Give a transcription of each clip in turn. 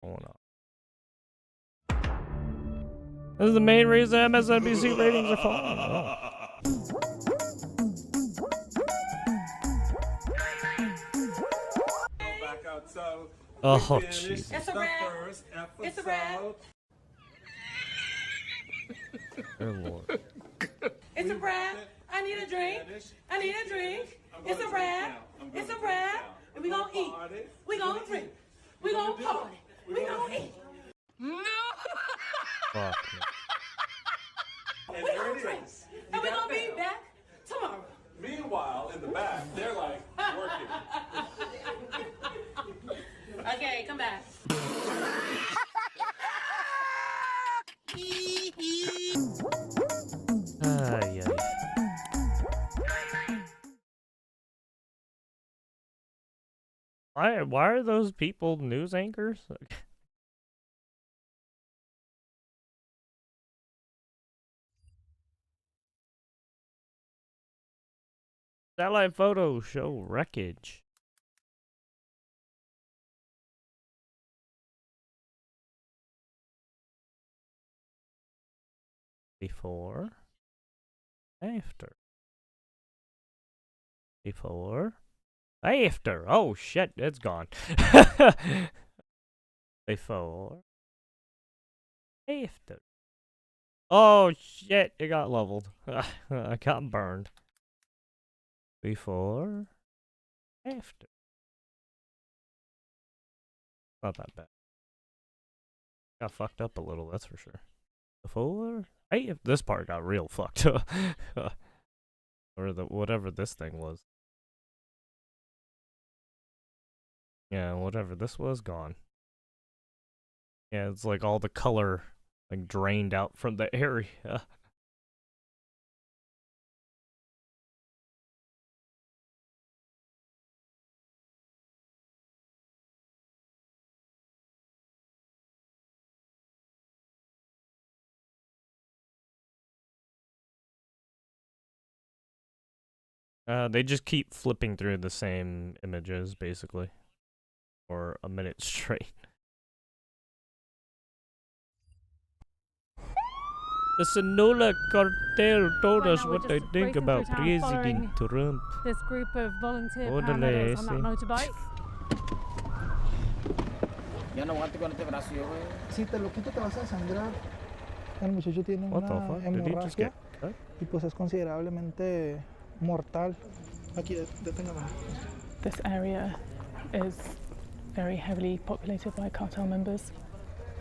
Hold on. This is the main reason MSNBC ratings are falling. Oh, jeez. It's a wrap. It's a wrap. Dear Lord. It's a wrap. I need a drink. I need a drink. It's a wrap. It's a wrap. And we gonna eat. We gonna drink. We gonna party. We gonna eat. No. Fuck. We gonna drink. And we gonna be back tomorrow. Meanwhile, in the back, they're like working. Okay, come back. Yeah. Why are those people news anchors? Satellite photos show wreckage. Before. After. Before. After. Oh shit, it's gone. Before. After. Oh shit, it got leveled. I got burned. Before. After. Not that bad. Got fucked up a little, that's for sure. Before. Hey, this part got real fucked up. Or whatever this thing was. Yeah, whatever this was, gone. Yeah, it's like all the color like drained out from the area. They just keep flipping through the same images, basically. For a minute straight. The Sinaloa cartel told us what they think about President Trump. This group of volunteer paramedics on that motorbike. Ya no aguanto con este brazo yo, güey. Si te lo quito te vas a sangrar. El muchacho tiene What the una fuck? Did he just hemorragia get cut? y pues es considerablemente mortal. Aquí, deténgame. This area is very heavily populated by cartel members.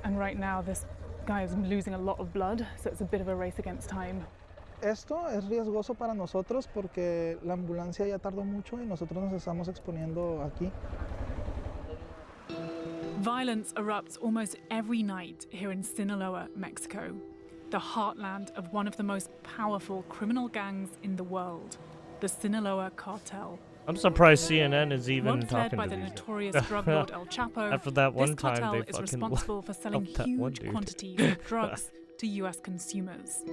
And right now this guy is losing a lot of blood, so it's a bit of a race against time. Esto es riesgoso para nosotros porque la ambulancia ya tardó mucho y nosotros nos estamos exponiendo aquí. Violence erupts almost every night here in Sinaloa, Mexico, the heartland of one of the most powerful criminal gangs in the world, the Sinaloa cartel. I'm surprised CNN is even Once led talking by to the these notorious drug lord El Chapo, After that one this time cartel they is fucking responsible for selling helped that one huge dude. quantities of drugs to US consumers.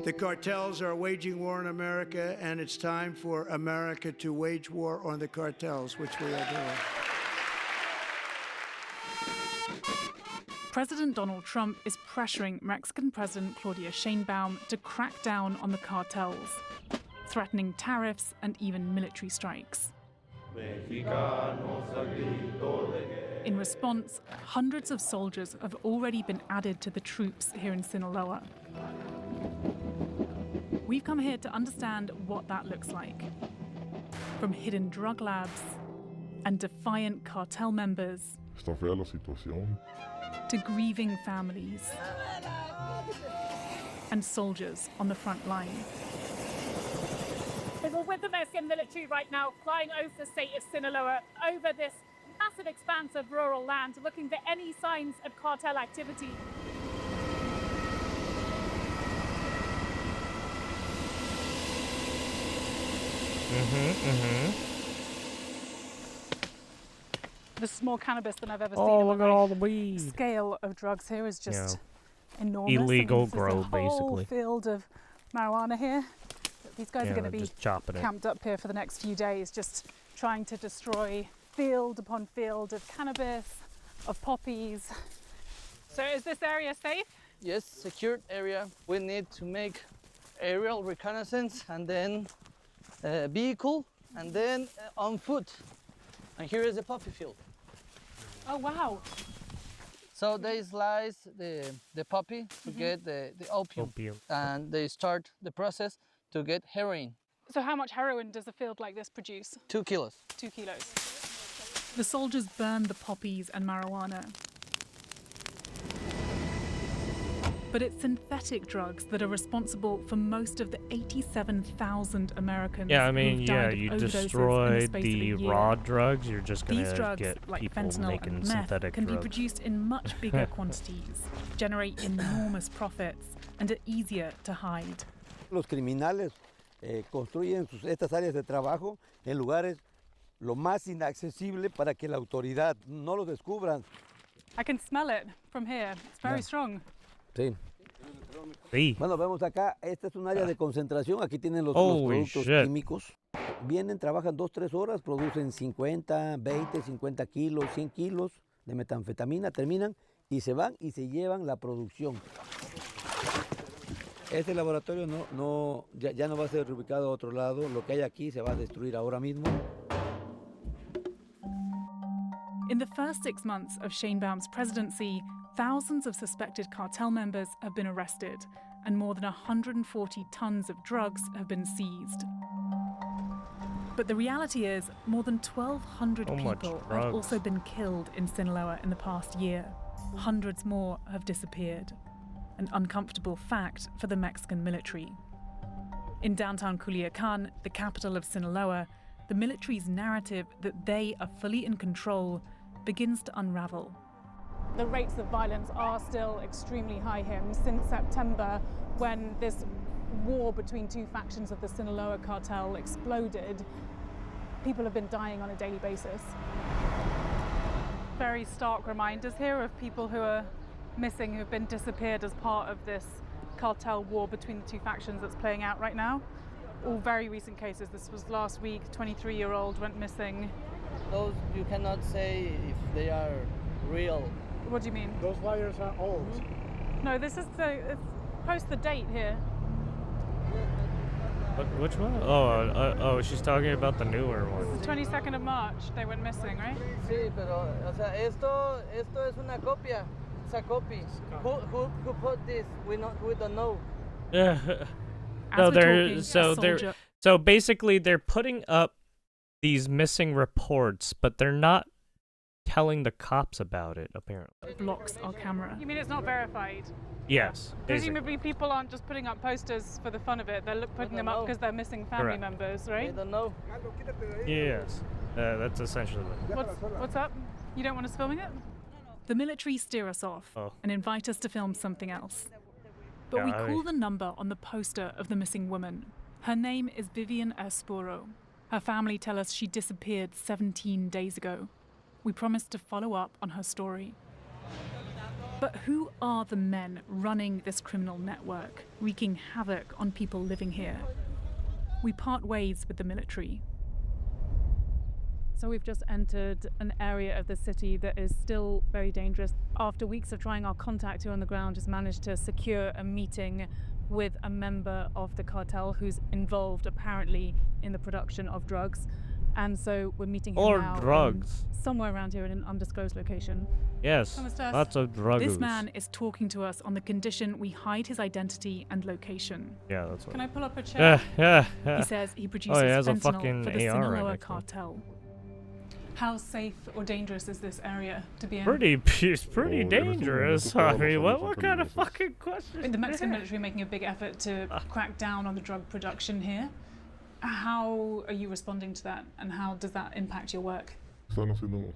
The cartels are waging war in America, and it's time for America to wage war on the cartels, which we are doing. President Donald Trump is pressuring Mexican President Claudia Sheinbaum to crack down on the cartels, threatening tariffs and even military strikes. In response, hundreds of soldiers have already been added to the troops here in Sinaloa. We've come here to understand what that looks like. From hidden drug labs and defiant cartel members Está fea la situación. to grieving families and soldiers on the front line. We're with the Mexican military right now, flying over the state of Sinaloa, over this massive expanse of rural land, looking for any signs of cartel activity. This is more cannabis than I've ever seen. Oh, look at all the weed. The scale of drugs here is just enormous. Illegal and grow, there's a whole basically. field of marijuana here. These guys Yeah, are going to they're be just chopping it. camped up here for the next few days, just trying to destroy field upon field of cannabis, of poppies. So is this area safe? Yes, secured area. We need to make aerial reconnaissance and then vehicle and then on foot. And here is the poppy field. Oh, wow. So they slice the poppy to get the opium. And they start the process to get heroin. So how much heroin does a field like this produce? 2 kilos. 2 kilos. The soldiers burn the poppies and marijuana. But it's synthetic drugs that are responsible for most of the 87,000 Americans. Yeah, I mean, who've died you of overdoses in destroy space of a the year. raw drugs, you're just These gonna drugs, get like people fentanyl making and meth, synthetic can be drugs. produced in much bigger quantities, generate enormous profits, and are easier to hide. Los criminales construyen estas áreas de trabajo en lugares lo más inaccesible para que la autoridad no los descubran. I can smell it from here. It's very strong. Sí. Sí. Bueno, vemos acá, esta es un área de concentración, aquí tienen los productos químicos. Vienen, trabajan 2-3 horas, producen 50, 20, 50 kilos, 100 kilos de metanfetamina, terminan y se van y se llevan la producción. Este laboratorio ya no va a ser reubicado a otro lado, lo que hay aquí se va a destruir ahora mismo. In the first 6 months of Sheinbaum's presidency, thousands of suspected cartel members have been arrested, and more than 140 tons of drugs have been seized. But the reality is, more than 1,200 people have also been killed in Sinaloa in the past year. Hundreds more have disappeared. An uncomfortable fact for the Mexican military. In downtown Culiacan, the capital of Sinaloa, the military's narrative that they are fully in control begins to unravel. The rates of violence are still extremely high here. I mean, since September, when this war between two factions of the Sinaloa cartel exploded, people have been dying on a daily basis. Very stark reminders here of people who are missing, who have been disappeared as part of this cartel war between the two factions that's playing out right now. All very recent cases. This was last week, 23-year-old went missing. Those you cannot say if they are real. What do you mean? Those flyers are old. No, this is it's post the date here. Which one? Oh, she's talking about the newer one. The 22nd of March, they went missing, right? Sí, pero, o sea, esto es una copia. It's a copy. Who put this? We don't know. Yeah. So basically they're putting up these missing reports, but they're not telling the cops about it, apparently. Blocks our camera. You mean it's not verified? Yes. Presumably people aren't just putting up posters for the fun of it. They're putting them up because they're missing family members, right? They don't know. Yes. That's essentially it. What's up? You don't want us filming it? The military steer us off and invite us to film something else. But we call the number on the poster of the missing woman. Her name is Vivian Esporo. Her family tell us she disappeared 17 days ago. We promised to follow up on her story. But who are the men running this criminal network, wreaking havoc on people living here? We part ways with the military. So we've just entered an area of the city that is still very dangerous. After weeks of trying our contact here on the ground, just managed to secure a meeting with a member of the cartel who's involved apparently in the production of drugs. And so we're meeting him now somewhere around here in an undisclosed location. Yes, lots of drugs. This man is talking to us on the condition we hide his identity and location. Yeah, that's what. Can I pull up a chair? Yeah. He says he produces fentanyl for the Sinaloa cartel. How safe or dangerous is this area to be in? It's pretty dangerous. I mean, what kind of fucking question? The Mexican military making a big effort to crack down on the drug production here. How are you responding to that, and how does that impact your work? Están haciendo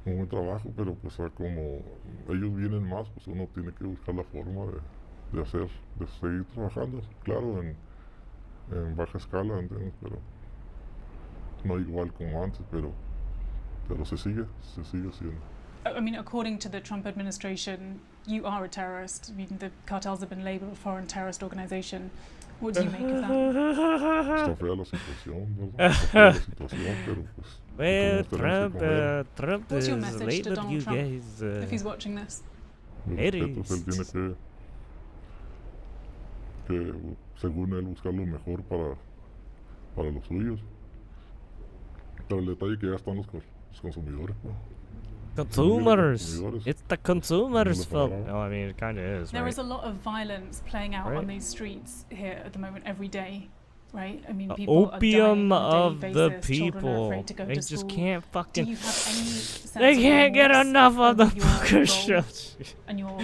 un buen trabajo, pero pues como ellos vienen más, pues uno tiene que buscar la forma de seguir trabajando, claro, en baja escala, ¿entiendes? Pero no igual como antes, pero se sigue haciendo. I mean, according to the Trump administration, you are a terrorist. I mean, the cartels have been labeled a foreign terrorist organization. What do you make of that? Está fea la situación, ¿verdad? Está fea la situación, pero pues... Well, todos tenemos que comer. Trump What's is your message to labeled Donald you Trump guys. if he's watching this? Mis respetos, él tiene que, según él, buscar lo mejor para los suyos. Pero el detalle es que ya están los consumidores, ¿no? Consumers! It's the consumers' fault. No, I mean, it kind of is, There right? is a lot of violence playing out Right. on these streets here at the moment, every day, right? I mean, people are dying Opium on a of daily the basis. Children are people. afraid to go They to just school. can't Do fucking... you have any sense They of can't get remorse enough of the over your fucking role shit. and your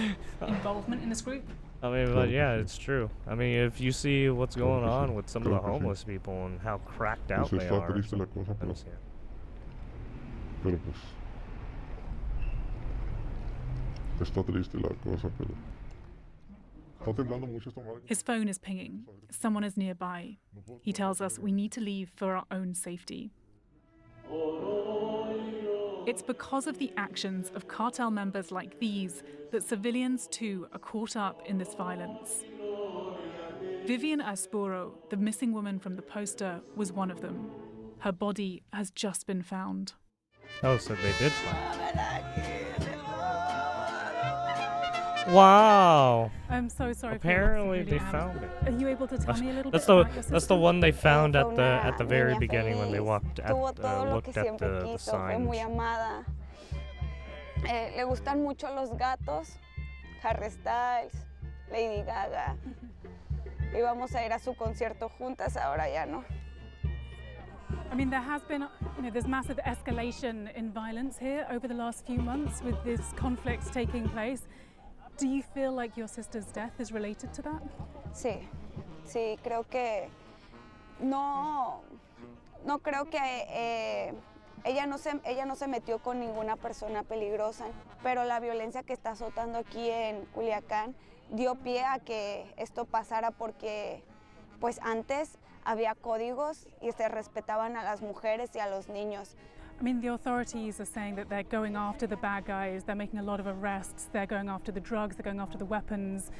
involvement in this group? I mean, but yeah, it's true. I mean, if you see what's going on with some of the homeless people and how cracked out Pues they está are. triste la cosa, pero pues... Está triste la cosa, pero... Está temblando mucho esta madre. His phone is pinging. Someone is nearby. He tells us we need to leave for our own safety. It's because of the actions of cartel members like these that civilians too are caught up in this violence. Vivian Aspuro, the missing woman from the poster, was one of them. Her body has just been found. Oh, so they did find. Wow. I'm so sorry. Apparently they found it. Are you able to tell me a little That's bit about your that's the sister? one they found at the very beginning when they walked at looked at the Fue muy sign. amada. Le gustan mucho los gatos, Harry Styles, Lady Gaga. Íbamos a ir a su concierto juntas, ahora ya no. I mean, there has been, there's massive escalation in violence here over the last few months with this conflict taking place. Do you feel like your sister's death is related to that? Sí, sí, creo que no creo que ella no se metió con ninguna persona peligrosa, pero la violencia que está azotando aquí en Culiacán dio pie a que esto pasara porque pues antes había códigos y se respetaban a las mujeres y a los niños. I mean, the authorities are saying that they're going after the bad guys, they're making a lot of arrests, they're going after the drugs, they're going after the weapons.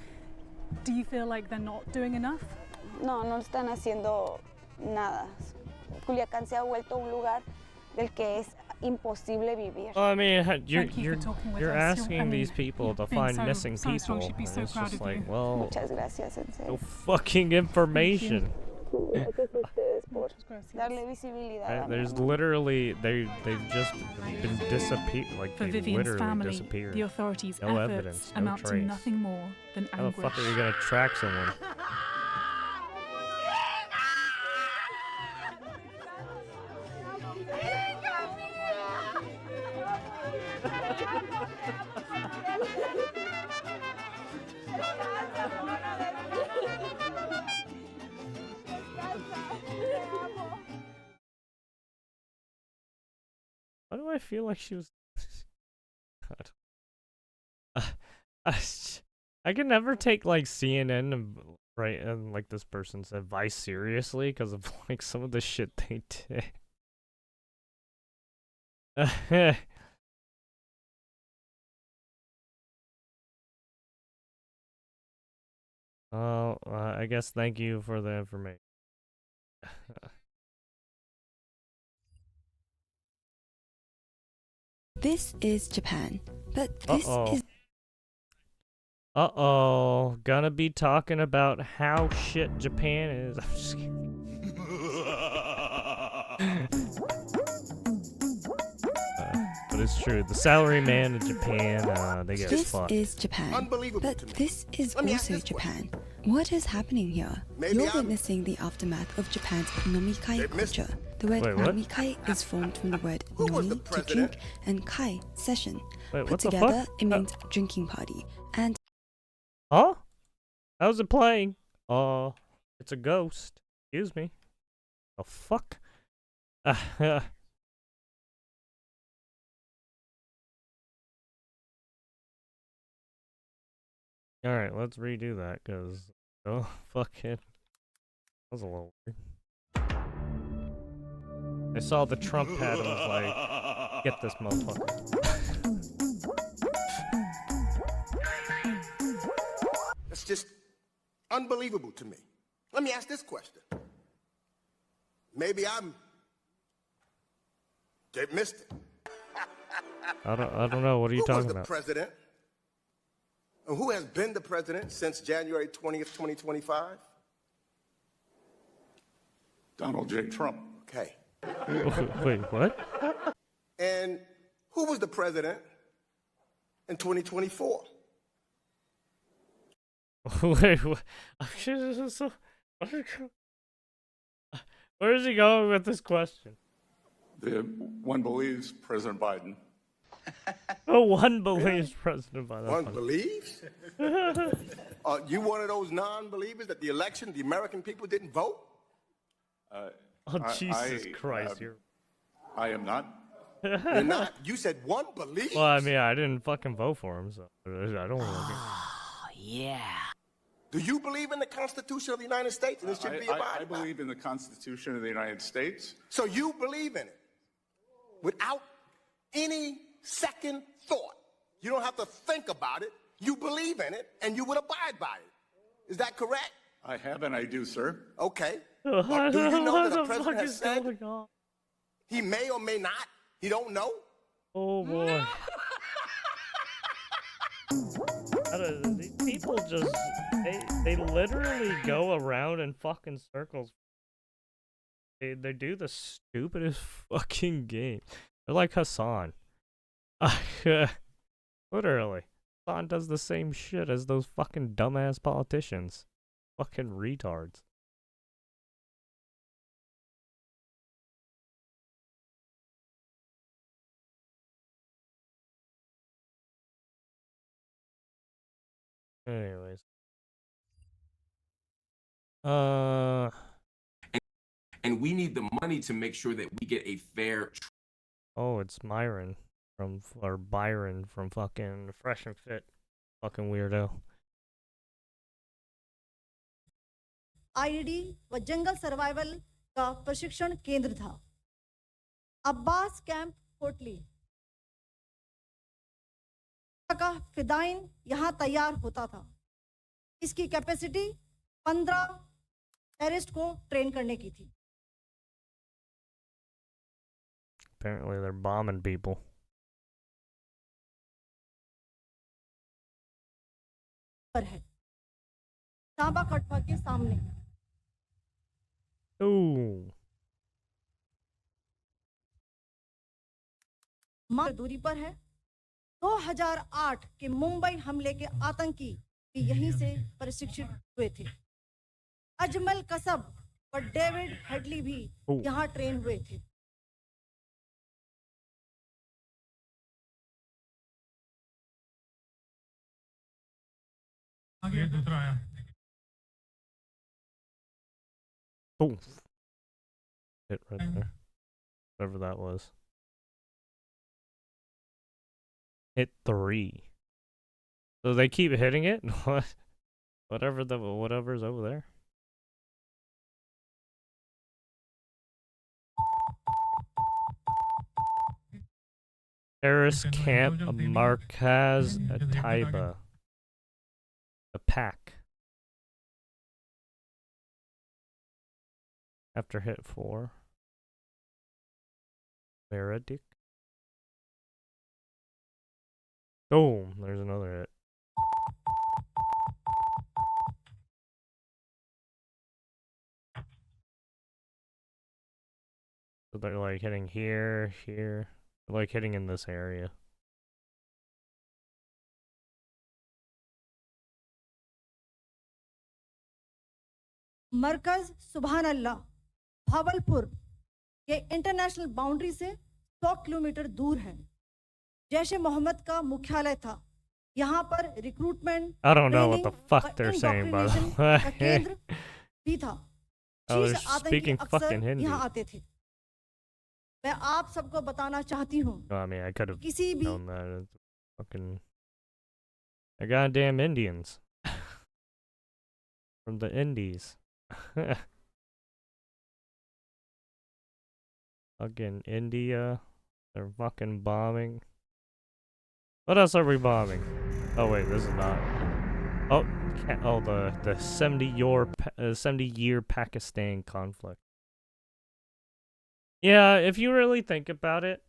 Do you feel like they're not doing enough? No están haciendo nada. Culiacán se ha vuelto un lugar del que es imposible vivir. Well, I mean, you're asking these people to find missing people. She'd be so It's proud just of like, you. well, Muchas gracias, en serio. no fucking information. Gracias a ustedes por darle visibilidad a Right? mi There's amor. literally they've just been disappeared. Like For they Vivian's literally family, disappeared. the authorities' No efforts evidence, no amount to trace. nothing more than How the anguish. fuck are you gonna track someone? Why do I feel like she was? God. I can never take like CNN and like this person's advice seriously because of like some of the shit they did. Oh, I guess thank you for the information. This is Japan, but this is... Uh-oh. Gonna be talking about how shit Japan is. I'm just kidding. But it's true. The salaryman in Japan, they get fucked. This is Japan, but this is also Japan. What is happening here? You're witnessing the aftermath of Japan's nomikai culture. The word Wait, what? nomikai is formed from the word nomi, to drink, and kai, session. Wait, Put what the together, fuck? it means drinking party. And Huh? How's it playing? It's a ghost. Excuse me. The fuck? Alright, let's redo that, cause... Oh, fucking... That was a little weird. I saw the Trump hat and was like, get this motherfucker. just unbelievable to me. Let me ask this question. Maybe they missed it. I don't know. What are you talking about? Who was the president? And who has been the president since January 20th, 2025? Donald J. Trump. Okay. Wait, what? And who was the president in 2024? Wait, what? Where is he going with this question? One believes President Biden. Oh, one believes President Biden. One believes? You one of those non-believers that the American people didn't vote? Jesus Christ! I am not. You're not? You said one believes? Well, I mean, I didn't fucking vote for him, so I don't want to. Yeah. Do you believe in the Constitution of the United States and it should be abided by? I believe in the Constitution of the United States. So you believe in it without any second thought. You don't have to think about it. You believe in it and you would abide by it. Is that correct? I have and I do, sir. Okay. But do you know that the president has said going on? He may or may not? He don't know? Oh boy. These people just they literally go around in fucking circles. They do the stupidest fucking game. They're like Hassan. Literally. Hassan does the same shit as those fucking dumbass politicians. Fucking retards. Anyways. And we need the money to make sure that we get a fair. Oh, it's Byron from fucking Fresh and Fit. Fucking weirdo. ID व जंगल survival का प्रशिक्षण केंद्र था। Abbas camp Kotli का फिदाइन यहाँ तैयार होता था। इसकी कैपेसिटी 15 टेररिस्ट को ट्रेन करने की थी। Apparently they're bombing people. पर है चांबा कटवा के सामने। Ooh. दूरी पर है। 2008 के मुंबई हमले के आतंकी भी यहीं से प्रशिक्षित हुए थे। अजमल कसब और डेविड हेडली भी यहाँ ट्रेन हुए थे। आगे दूसरा आया। Oh. Hit right there. Whatever that was. Hit 3. So they keep hitting it? What? Whatever's over there. Terrorist camp Markaz Taiba. A pack. After hit 4. Verdict. Oh, there's another hit. So they're like hitting here, here. They're like hitting in this area. मरकज सुभान अल्लाह भावलपुर ये international boundary से 100 kilometre दूर है। जैश-ए मोहम्मद का मुख्यालय था। यहाँ पर recruitment I don't know what the fuck they're saying, by the way. केंद्र भी था। Oh, they're शीर्ष आतंकी speaking fucking अक्सर Hindi. यहाँ आते थे। मैं आप सबको बताना चाहती हूँ Oh, I mean, I could have किसी भी known that. It's fucking... The goddamn Indians. From the Indies. Fucking India. They're fucking bombing. What else are we bombing? Oh wait, this is not. Oh, Oh, the 70-year Pakistan conflict. Yeah, if you really think about it.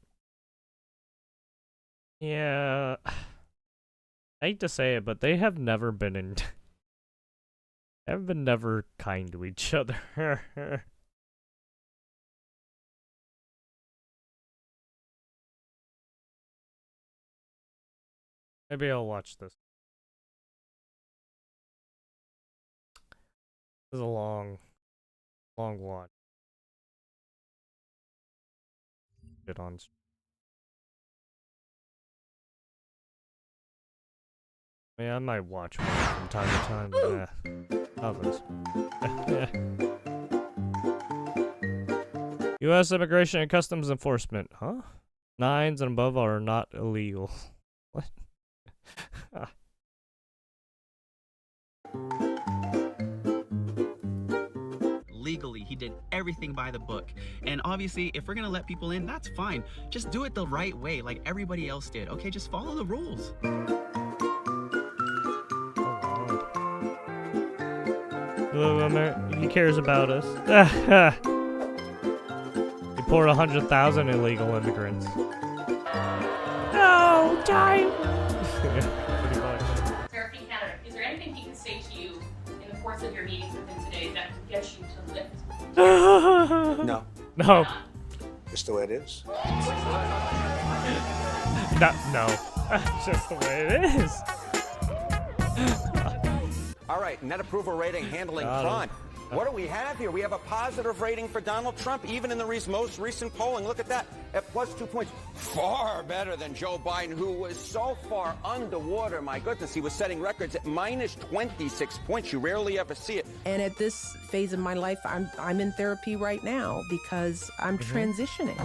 Yeah. I hate to say it, but they have never been never kind to each other. Maybe I'll watch this. This is a long watch. Get on. Yeah, I might watch one from time to time, but others. U.S. Immigration and Customs Enforcement, huh? 9s and above are not illegal. What? Legally, he did everything by the book. And obviously, if we're gonna let people in, that's fine. Just do it the right way, like everybody else did. Okay, just follow the rules. He cares about us. He poured 100,000 illegal immigrants. No time. Pretty much. Therapy Canada, is there anything he can say to you in the course of your meetings with him today that can get you to lift? No. No. Just the way it is. No. Just the way it is. All right, net approval rating handling crime. What do we have here? We have a positive rating for Donald Trump, even in the most recent polling. Look at that, at plus 2 points. Far better than Joe Biden, who was so far underwater. My goodness, he was setting records at minus 26 points. You rarely ever see it. And at this phase of my life, I'm in therapy right now because I'm transitioning.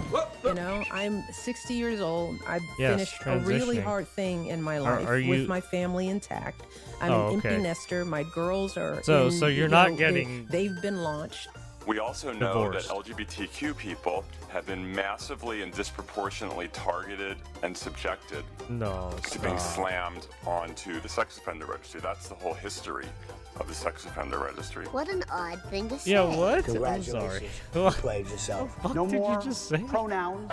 You know, I'm 60 years old. I've finished a really hard thing in my life with my family intact. I'm an empty nester. My girls are so you're not getting. They've been launched. We also know divorced. that LGBTQ people have been massively and disproportionately targeted and subjected to being slammed onto the sex offender registry. That's the whole history of the sex offender registry. What an odd thing to say. Yeah, what? Congratulations. I'm sorry. You played yourself. No more pronouns.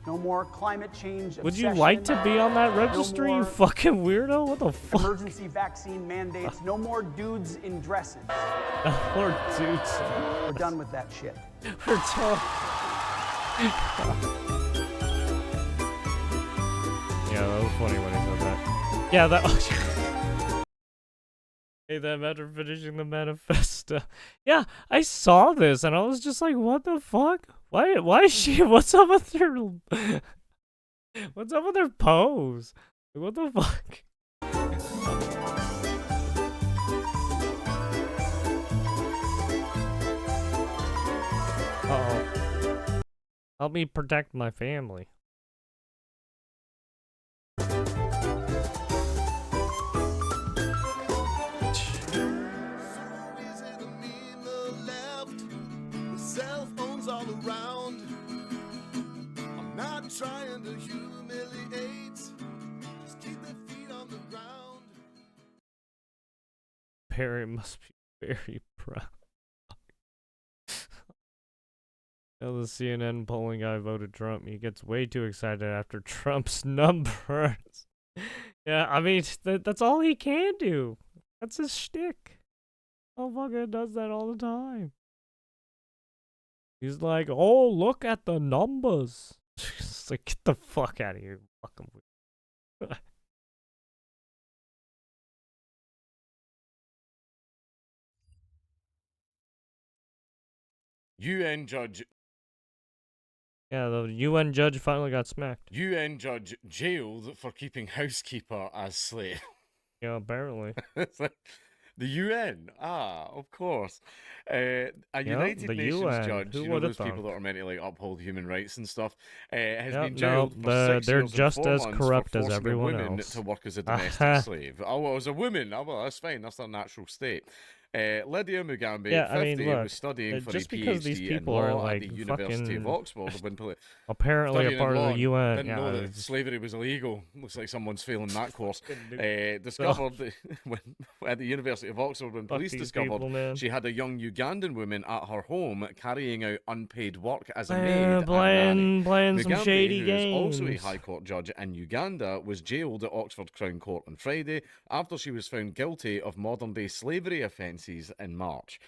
No more climate change. Would you like to be on that registry, you fucking weirdo? What the fuck? Emergency vaccine mandates. No more dudes in dresses. Or dudes. We're done with that shit. We're done. Yeah, that was funny when he said that. Yeah, that. Hey, them after finishing the manifesto. Yeah, I saw this and I was just like, what the fuck? Why is she? What's up with her? What's up with her pose? What the fuck? Uh-oh. Help me protect my family. Cell phones all around. I'm not trying to humiliate. Just keep their feet on the ground. Perry must be very proud. Now the CNN polling guy voted Trump. He gets way too excited after Trump's numbers. Yeah, I mean, that's all he can do. That's his shtick. Oh, fucking does that all the time. He's like, oh, look at the numbers. It's like, get the fuck out of here. Fucking weird. UN judge. Yeah, the UN judge finally got smacked. UN judge jailed for keeping housekeeper as slave. Yeah, apparently. It's like, the UN, of course. A United Nations UN. judge, Who you know, would've those people thought? that are meant to like uphold human rights and stuff, has Yep, been jailed for 6 they're years just and 4 as months corrupt for as forcing everyone a woman else. to work as a domestic slave. Oh, well, as a woman, oh, well, that's fine, that's their natural state. Lydia Mugambi, Yeah, I 50, mean, look, was studying for just a because these PhD in people are law at like the University of fucking Oxford when apparently a studying part in of law the and UN. didn't know that Just slavery was illegal. Looks like someone's failing that course. So, Discovered that when, at the University of Oxford when fuck police these discovered people, man. she had a young Ugandan woman at her home carrying out unpaid work as a maid playing some Mugambi, shady who is also a games. High Court judge in Uganda, was jailed at Oxford Crown Court on Friday after she was found guilty of modern-day slavery offences in March.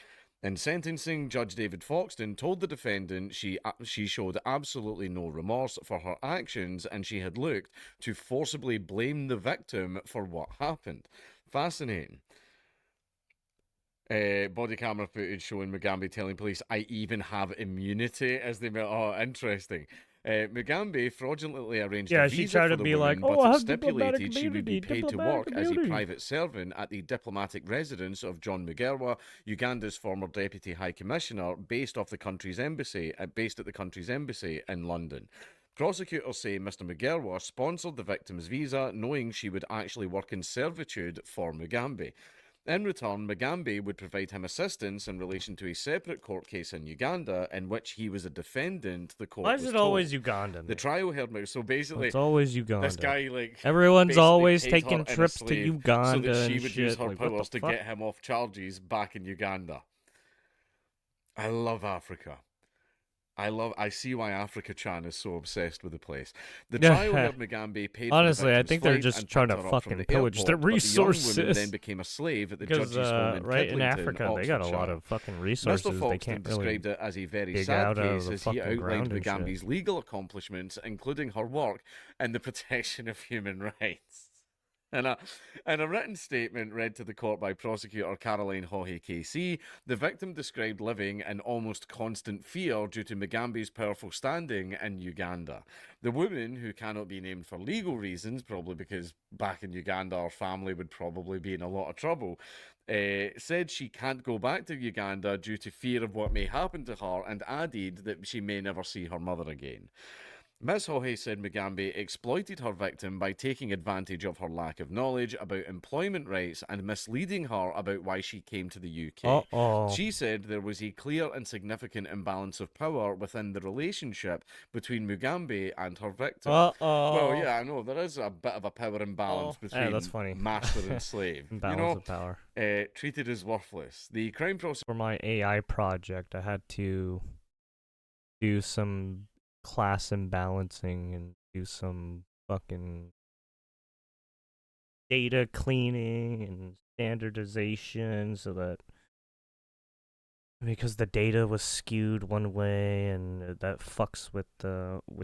In sentencing, Judge David Foxton told the defendant she showed absolutely no remorse for her actions and she had looked to forcibly blame the victim for what happened. Fascinating. Body camera footage showing Mugambi telling police, "I even have immunity," as they met. Oh, interesting. Mugambi fraudulently arranged a she visa tried for to the be like, woman, "Oh, I but it have diplomatic stipulated she would be paid to work as a immunity." private servant at the diplomatic residence of John Mugerwa, Uganda's former deputy high commissioner, based at the country's embassy in London. Prosecutors say Mr. Mugerwa sponsored the victim's visa, knowing she would actually work in servitude for Mugambi. In return, Mugambi would provide him assistance in relation to a separate court case in Uganda in which he was a defendant. The court Why is was it always told. Ugandan? The trial heard so basically It's always Uganda. this guy everyone's basically always paid taking her in a trips to slave Uganda so that she and would shit. use her Like, what powers the to fuck? get him off charges back in Uganda. I love Africa. I see why Africa Chan is so obsessed with the place. The trial heard Mugambi paid Honestly, for the I victim's think they're flight just and trying to picked her up from fucking the pillage airport, their but the young resources. woman then became a slave at the Because, judge's home in right in Tidlington, Africa, they got a lot Oxfordshire. of fucking resources. Mr. They Foxton can't really described it as a very dig sad out of case the as he fucking outlined ground and shit. Mugambi's legal accomplishments, including her work in the protection of human rights. In a written statement read to the court by prosecutor Caroline Hohe KC, the victim described living in almost constant fear due to Mugambi's powerful standing in Uganda. The woman, who cannot be named for legal reasons, probably because back in Uganda her family would probably be in a lot of trouble, said she can't go back to Uganda due to fear of what may happen to her and added that she may never see her mother again. Ms. Hohe said Mugambi exploited her victim by taking advantage of her lack of knowledge about employment rights and misleading her about why she came to the UK. She said there was a clear and significant imbalance of power within the relationship between Mugambi and her victim. Well, yeah, I know, there is a bit of a power imbalance between that's funny. master and slave. Imbalance of power. Treated as worthless. The Crown Prosecutor... For my AI project, I had to do some class imbalancing and do some fucking data cleaning and standardization so that because the data was skewed one way and that fucks with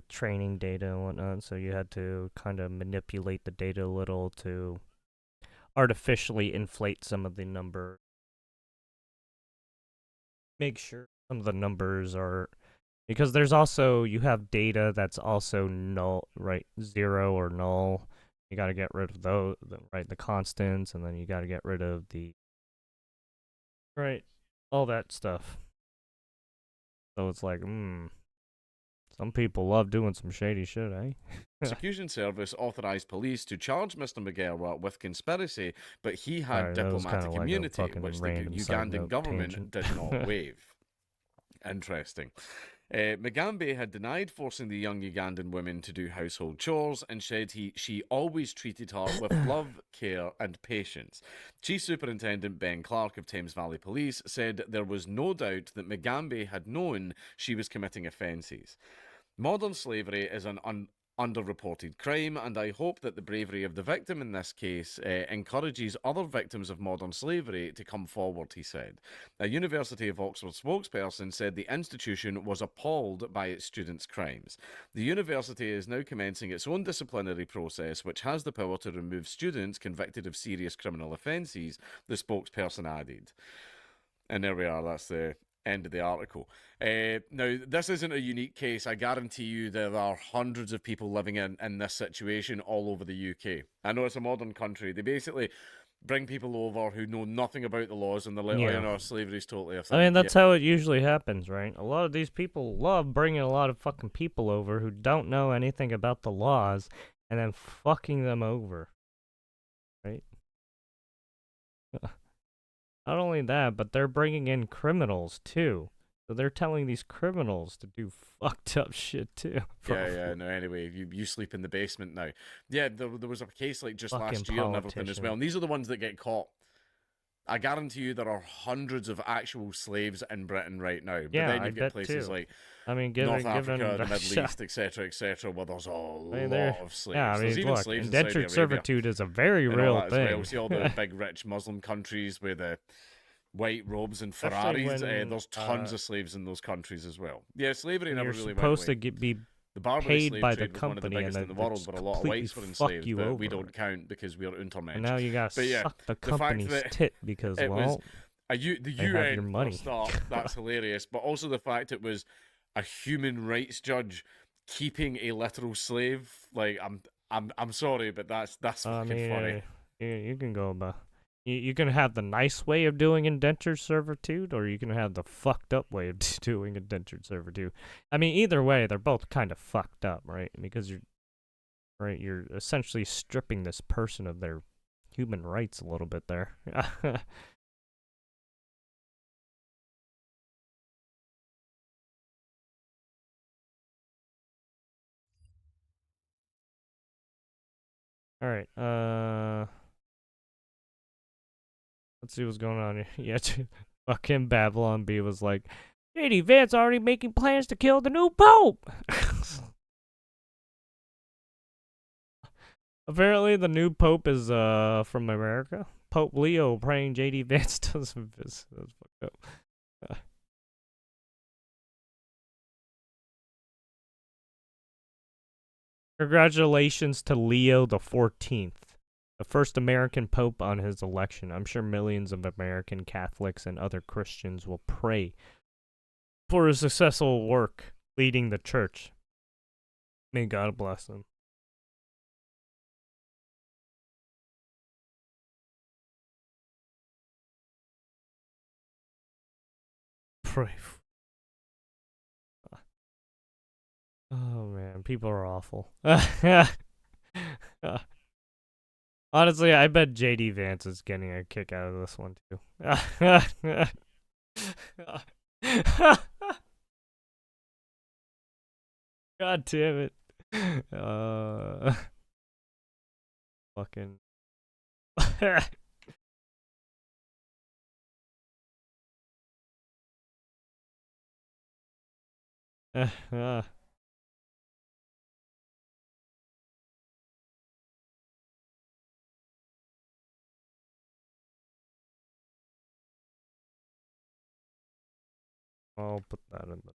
training data and whatnot, so you had to kind of manipulate the data a little to artificially inflate some of the number, make sure some of the numbers are. Because there's also, you have data that's also null, right? 0 or null. You got to get rid of those, right? The constants, and then you got to get rid of the, right? All that stuff. So it's like, some people love doing some shady shit, eh? Prosecution Service authorised police to charge Mr. Mugerwa with conspiracy, but he had diplomatic immunity, which the Ugandan government did not waive. Interesting. Mugambi had denied forcing the young Ugandan woman to do household chores and said she always treated her with love, care and patience. Chief Superintendent Ben Clark of Thames Valley Police said there was no doubt that Mugambi had known she was committing offences. Modern slavery is an underreported crime, and I hope that the bravery of the victim in this case encourages other victims of modern slavery to come forward, he said. A University of Oxford spokesperson said the institution was appalled by its students' crimes. The university is now commencing its own disciplinary process, which has the power to remove students convicted of serious criminal offences, the spokesperson added. And there we are, that's the end of the article. Now, this isn't a unique case. I guarantee you there are hundreds of people living in this situation all over the UK. I know it's a modern country. They basically bring people over who know nothing about the laws and they're like, oh, you know, slavery's totally a thing. I mean, that's how it usually happens, right? A lot of these people love bringing a lot of fucking people over who don't know anything about the laws and then fucking them over, right? Not only that, but they're bringing in criminals too. So they're telling these criminals to do fucked up shit too. Yeah. No, anyway, you sleep in the basement now. Yeah, there was a case like just Fucking last year and everything as well. And these are the ones that get caught. I guarantee you there are hundreds of actual slaves in Britain right now. But then you've got places like North Africa, the Middle East, etc., where there's a lot of slaves. Yeah, I mean, there's even look, slaves in Saudi indentured Arabia servitude is a very real thing. Well. See all the big rich Muslim countries with white robes and Ferraris. There's tons of slaves in those countries as well. Yeah, slavery never really went away. You're supposed to be the Barbary paid slave by trade the was one of the company, biggest in the world, but a lot of whites were enslaved, but we don't count because we are untermensch. And now you gotta suck the company's tit because, well, the have your money. Start, that's hilarious. But also the fact it was a human rights judge keeping a literal slave. Like, I'm sorry, but that's fucking funny. You can go about. You can have the nice way of doing indentured servitude, or you can have the fucked up way of doing indentured servitude. I mean, either way, they're both kind of fucked up, right? Because you're essentially stripping this person of their human rights a little bit there. All right. Let's see what's going on here. Yeah, fucking Babylon B was like, JD Vance already making plans to kill the new pope. Apparently, the new pope is from America. Pope Leo praying JD Vance doesn't visit. That's fucked up. Congratulations to Leo the 14th. The first American pope on his election. I'm sure millions of American Catholics and other Christians will pray for his successful work leading the church. May God bless him. Pray. Oh man, people are awful. Honestly, I bet JD Vance is getting a kick out of this one too. God damn it. Fucking. I'll put that in the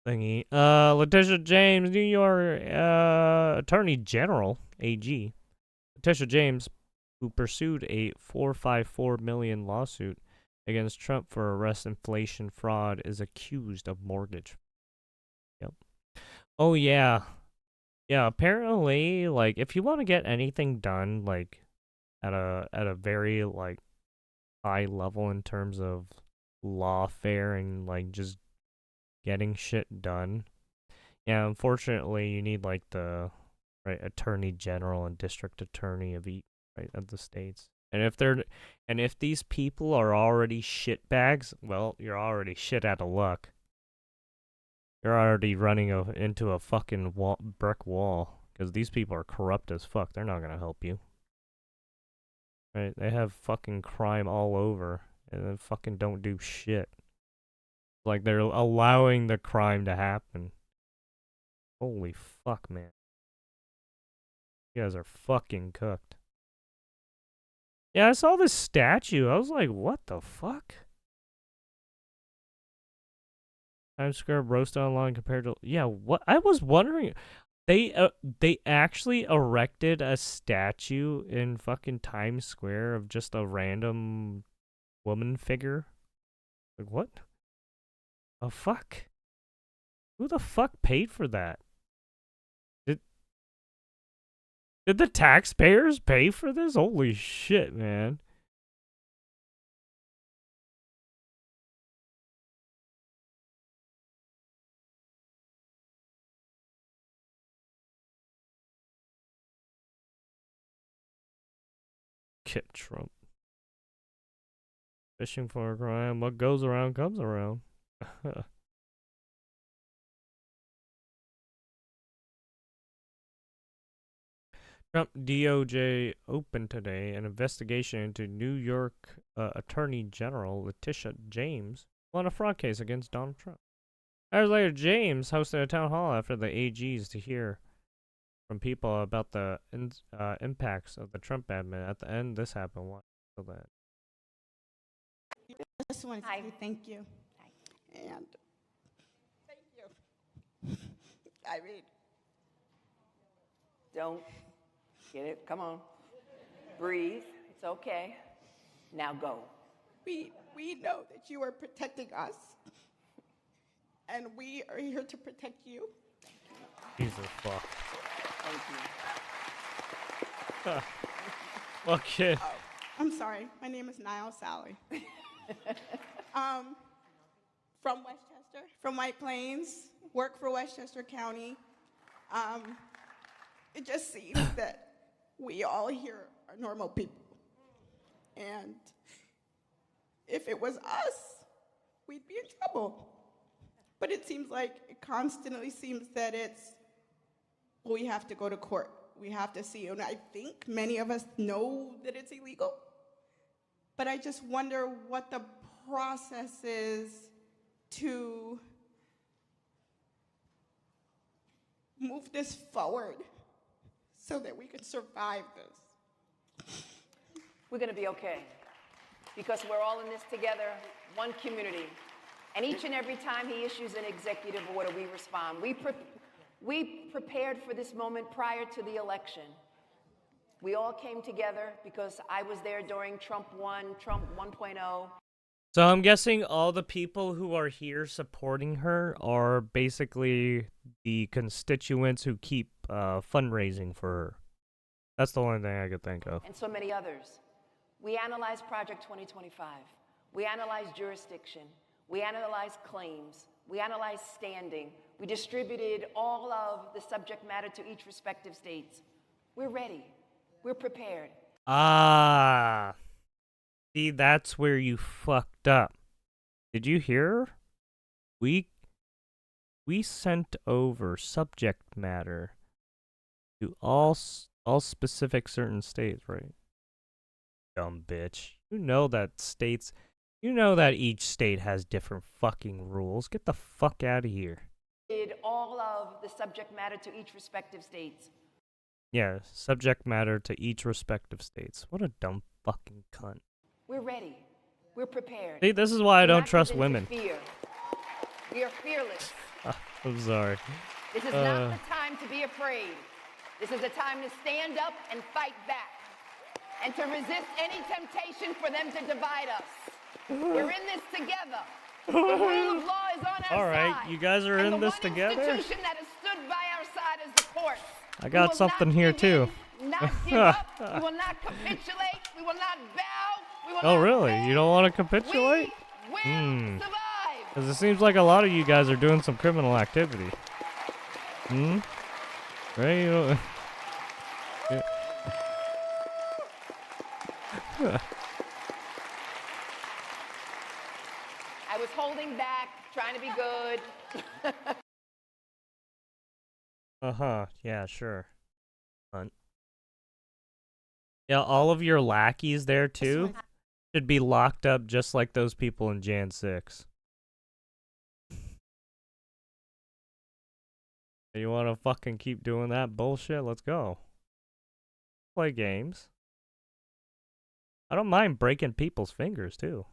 thingy. Letitia James, New York Attorney General, AG. Letitia James, who pursued a $454 million lawsuit against Trump for arrest inflation fraud, is accused of mortgage. Yep. Oh yeah. Yeah, apparently, like, if you want to get anything done, like, at a very, like, high level in terms of lawfare and, like, just getting shit done, yeah, unfortunately, you need, like, the, right, attorney general and district attorney of each, right, of the states. And if these people are already shitbags, well, you're already shit out of luck. You're already running into a fucking brick wall. Because these people are corrupt as fuck. They're not going to help you. Right? They have fucking crime all over. And they fucking don't do shit. Like they're allowing the crime to happen. Holy fuck, man. You guys are fucking cooked. Yeah, I saw this statue. I was like, what the fuck? Times Square roast online compared to... Yeah, what? I was wondering... They actually erected a statue in fucking Times Square of just a random woman figure. Like, what? Oh, fuck. Who the fuck paid for that? Did the taxpayers pay for this? Holy shit, man. Kid Trump. Fishing for a crime. What goes around comes around. Trump DOJ opened today an investigation into New York Attorney General Letitia James on a fraud case against Donald Trump. Hours later, James hosted a town hall after the AGs to hear from people about the impacts of the Trump admin. At the end, this happened. Watch till then. I just wanted to say thank you. And thank you. I mean, don't get it. Come on. Breathe. It's okay. Now go. we know that you are protecting us, and we are here to protect you. Jesus fuck. Thank you. Fuck shit. Oh, I'm sorry. My name is Niall Sally. From Westchester, from White Plains, work for Westchester County. It just seems that we all here are normal people. And if it was us, we'd be in trouble. But it seems like it constantly seems that we have to go to court. We have to see. And I think many of us know that it's illegal. But I just wonder what the process is to move this forward so that we can survive this. We're going to be okay because we're all in this together, one community. And each and every time he issues an executive order, we respond. We prepared for this moment prior to the election. We all came together because I was there during Trump 1, Trump 1.0. So I'm guessing all the people who are here supporting her are basically the constituents who keep fundraising for her. That's the only thing I could think of. And so many others. We analyzed Project 2025. We analyzed jurisdiction. We analyzed claims. We analyzed standing. We distributed all of the subject matter to each respective states. We're ready. We're prepared. Ah. See, that's where you fucked up. Did you hear? We sent over subject matter to all specific certain states, right? Dumb bitch. You know that each state has different fucking rules. Get the fuck out of here. Did all of the subject matter to each respective states. Yeah, subject matter to each respective states. What a dumb fucking cunt. We're ready. We're prepared. See, this is why I don't trust women. Fear. We are fearless. I'm sorry. This is not the time to be afraid. This is a time to stand up and fight back and to resist any temptation for them to divide us. We're in this together. The rule of law is on our side. All right, you guys are in this together? The one institution that has stood by our side is the courts. I got something here too. Not give up. We will not capitulate. We will not bow. We will Oh, not really? bend. You don't want to capitulate? We will survive. Because it seems like a lot of you guys are doing some criminal activity. Right? You don't... I was holding back, trying to be good. Uh-huh. Yeah, sure. Hunt. Yeah, all of your lackeys there too should be locked up just like those people in Jan 6. You want to fucking keep doing that bullshit? Let's go. Play games. I don't mind breaking people's fingers too.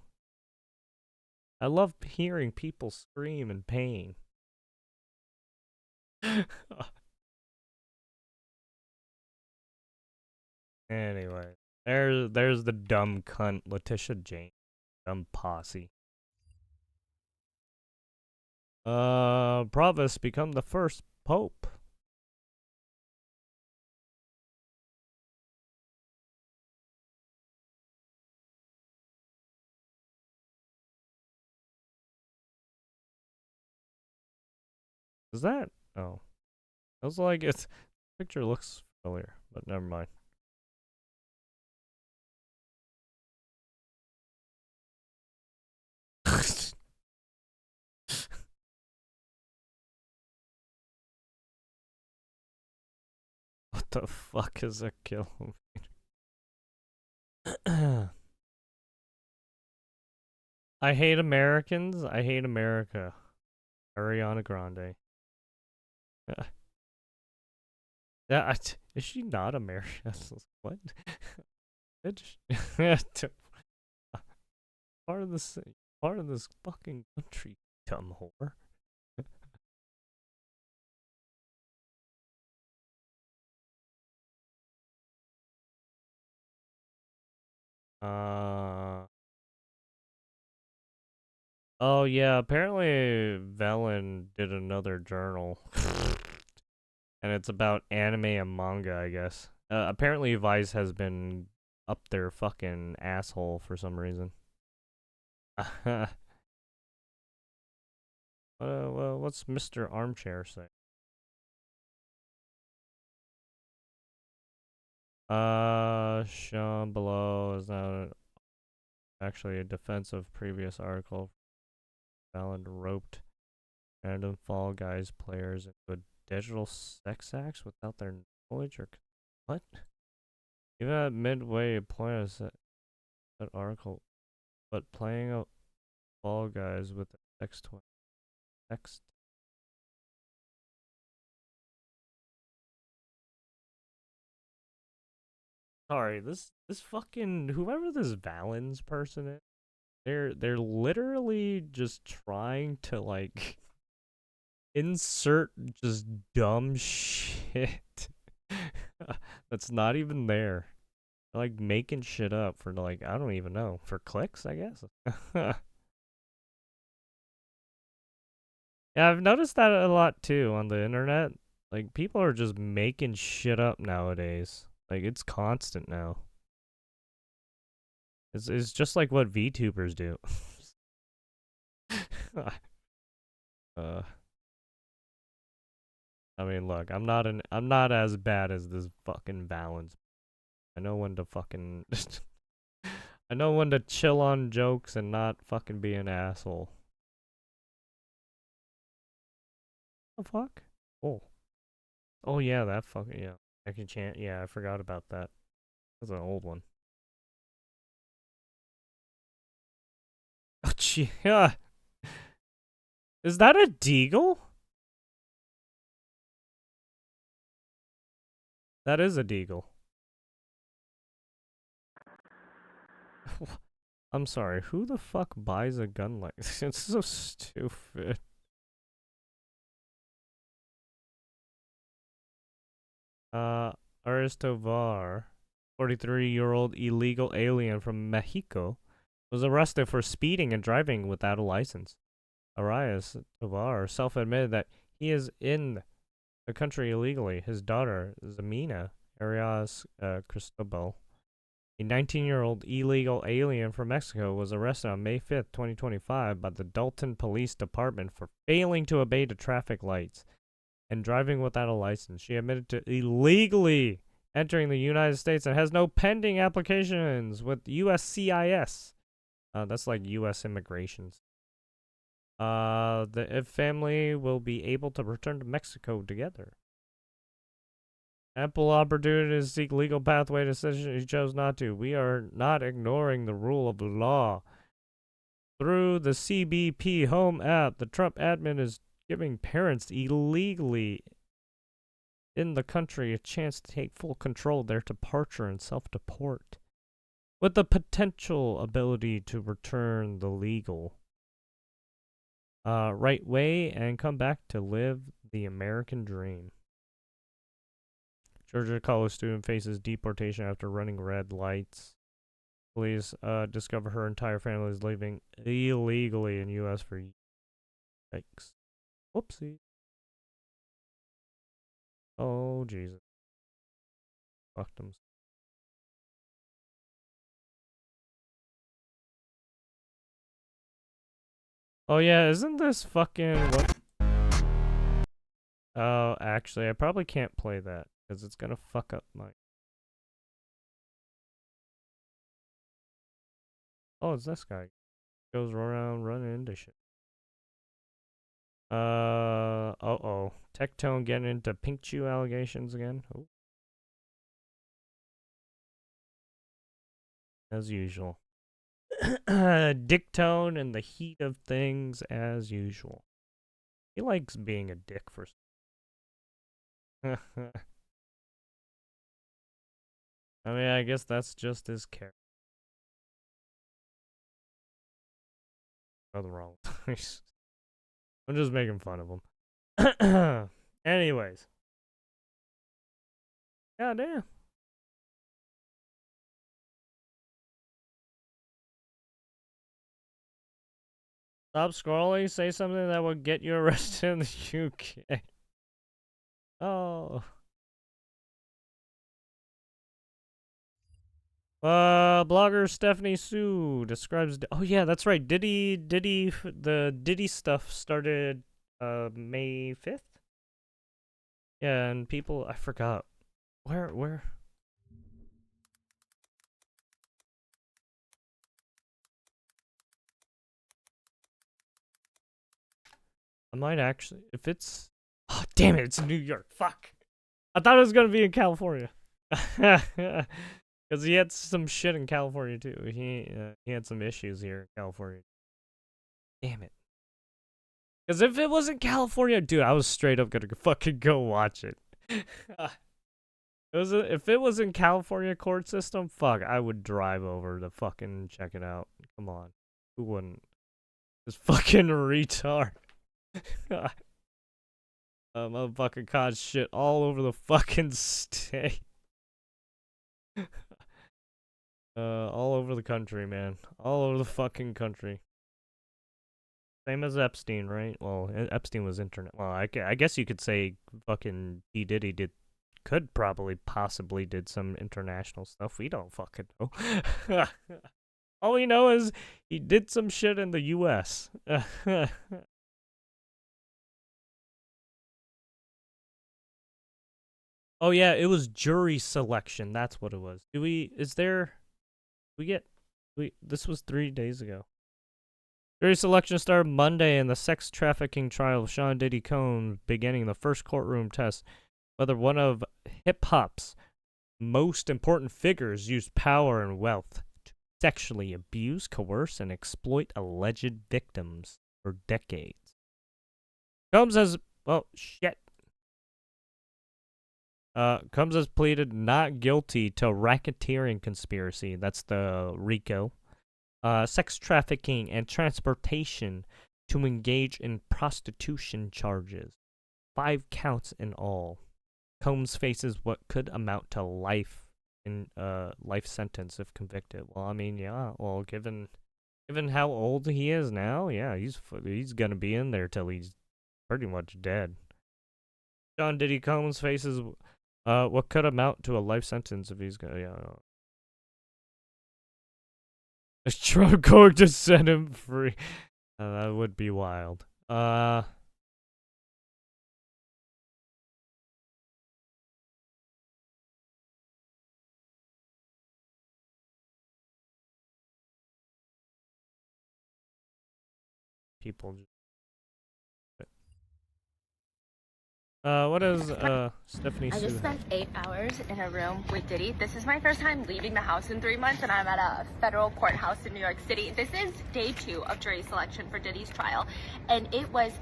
I love hearing people scream in pain. Anyway, there's the dumb cunt Letitia James, dumb posse. Provis become the first pope. Is that? Oh, I was like, it's picture looks familiar, but never mind. What the fuck is a kilometer? I hate Americans. I hate America. Ariana Grande. Yeah, is she not American? What? part of this fucking country, dumb whore. Oh yeah, apparently Velen did another journal. And it's about anime and manga, I guess. Apparently Vice has been up their fucking asshole for some reason. Well, what's Mr. Armchair say? Shown below is not actually a defense of previous article. Valen roped random Fall Guys players into a digital sex acts without their knowledge or what? Even at midway point is that article, but playing a Fall Guys with the sex toy. Next. Sorry, this fucking whoever this Valens person is, they're literally just trying to like insert just dumb shit that's not even there. They're, like making shit up for like I don't even know, for clicks, I guess. Yeah, I've noticed that a lot too on the internet. Like people are just making shit up nowadays. Like it's constant now. It's just like what VTubers do. I mean, look, I'm not as bad as this fucking Valens. I know when to fucking I know when to chill on jokes and not fucking be an asshole. The fuck? Oh. Oh yeah, that fucking yeah. I can chant. Yeah, I forgot about that. That's an old one. Oh gee, yeah. Is that a deagle? That is a deagle. I'm sorry, who the fuck buys a gun like this? It's so stupid. Aristovar, 43-year-old illegal alien from Mexico, was arrested for speeding and driving without a license. Arias Tovar self-admitted that he is in the country illegally. His daughter, Zamina Arias Cristobal, a 19-year-old illegal alien from Mexico, was arrested on May 5th, 2025 by the Dalton Police Department for failing to obey the traffic lights and driving without a license. She admitted to illegally entering the United States and has no pending applications with USCIS. That's like U.S. immigrations. The family will be able to return to Mexico together. Ample opportunity to seek legal pathway decision. He chose not to. We are not ignoring the rule of law. Through the CBP Home app, the Trump admin is giving parents illegally in the country a chance to take full control of their departure and self-deport, with the potential ability to return the legal right way and come back to live the American dream. Georgia college student faces deportation after running red lights. Police discover her entire family is living illegally in U.S. for yikes. Whoopsie. Oh, Jesus. Fucked them. Oh, yeah, isn't this fucking what? Oh, actually, I probably can't play that because it's gonna fuck up my. Oh, it's this guy. Goes around running into shit. Uh-oh. Tectone getting into pink chew allegations again. Ooh. as usual. Dick tone and the heat of things as usual. He likes being a dick for. I mean, I guess that's just his character. Nothing wrong with him. I'm just making fun of him. Anyways. God damn. Stop scrolling, say something that will get you arrested in the UK. Oh. Blogger Stephanie Sue describes. Oh yeah, that's right. The Diddy stuff started May 5th. Yeah, and people, I forgot. Where? I might actually, if it's. Oh damn it! It's in New York. Fuck. I thought it was gonna be in California. Because he had some shit in California too. He had some issues here in California. Damn it. Because if it wasn't California, dude, I was straight up gonna fucking go watch it. If it was in California court system, fuck, I would drive over to fucking check it out. Come on. Who wouldn't? This fucking retard. Motherfucking caused shit all over the fucking state. All over the country, man. All over the fucking country. Same as Epstein, right? Well, Epstein was internet. Well, I guess you could say fucking P. Diddy could probably possibly did some international stuff. We don't fucking know. All we know is he did some shit in the U.S. Oh yeah, it was jury selection. That's what it was. This was 3 days ago. Jury selection started Monday in the sex trafficking trial of Sean Diddy Combs, beginning the first courtroom test whether one of hip-hop's most important figures used power and wealth to sexually abuse, coerce, and exploit alleged victims for decades. Combs has, Combs has pleaded not guilty to racketeering conspiracy, that's the RICO, sex trafficking, and transportation to engage in prostitution charges. 5 counts in all. Combs faces what could amount to life sentence if convicted. Well, I mean, yeah. Well, given how old he is now, yeah, he's gonna be in there till he's pretty much dead. Sean Diddy Combs faces what could amount to a life sentence if he's gonna. Yeah. Is Trump going to set him free? That would be wild. People. What is Stephanie? I just spent 8 hours in a room with Diddy. This is my first time leaving the house in 3 months, and I'm at a federal courthouse in New York City. This is day 2 of jury selection for Diddy's trial, and it was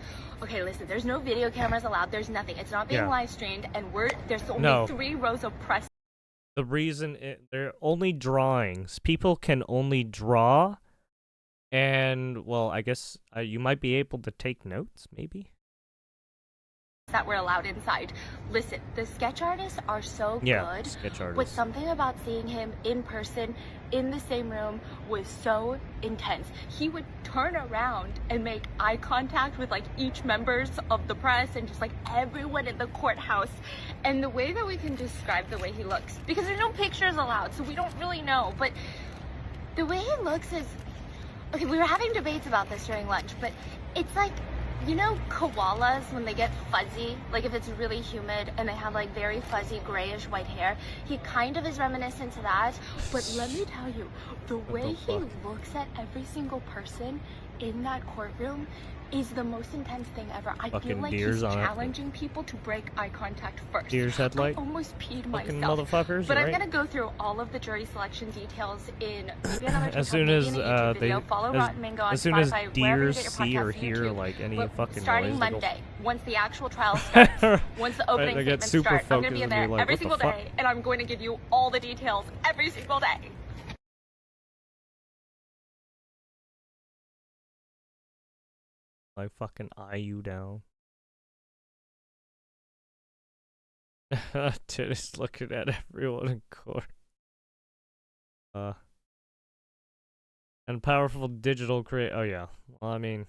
okay. Listen, there's no video cameras allowed. There's nothing. It's not being live streamed, and there's only 3 rows of press. The reason they're only drawings. People can only draw, and well, I guess you might be able to take notes, maybe. That were allowed inside. Listen, the sketch artists are so good. Sketch artists. But something about seeing him in person in the same room was so intense. He would turn around and make eye contact with like each members of the press and just like everyone in the courthouse. And the way that we can describe the way he looks, because there's no pictures allowed, so we don't really know, but the way he looks is, okay, we were having debates about this during lunch, but it's like, you know koalas when they get fuzzy, like if it's really humid and they have like very fuzzy grayish white hair? He kind of is reminiscent to that, but let me tell you, the way he looks at every single person in that courtroom is the most intense thing ever. I Fucking feel like deers he's on it. challenging people to break eye contact first. Deer's headlight. I almost peed Fucking myself. motherfuckers, But I'm right? gonna go through all of the jury selection details in maybe another As TikTok, soon maybe as in a YouTube video. Follow Rotten Mango on as soon as Spotify, wherever you deers get your see or podcasts, hear YouTube. like any But fucking starting noise, they go, Monday, once the actual trial starts, once the opening Right, they get statements super start, I'm gonna be focused in and there be like, every "What the single fuck?" day, and I'm going to give you all the details every single day. like fucking eye you down. Just looking at everyone in court. And powerful digital create. Oh yeah. Well, I mean,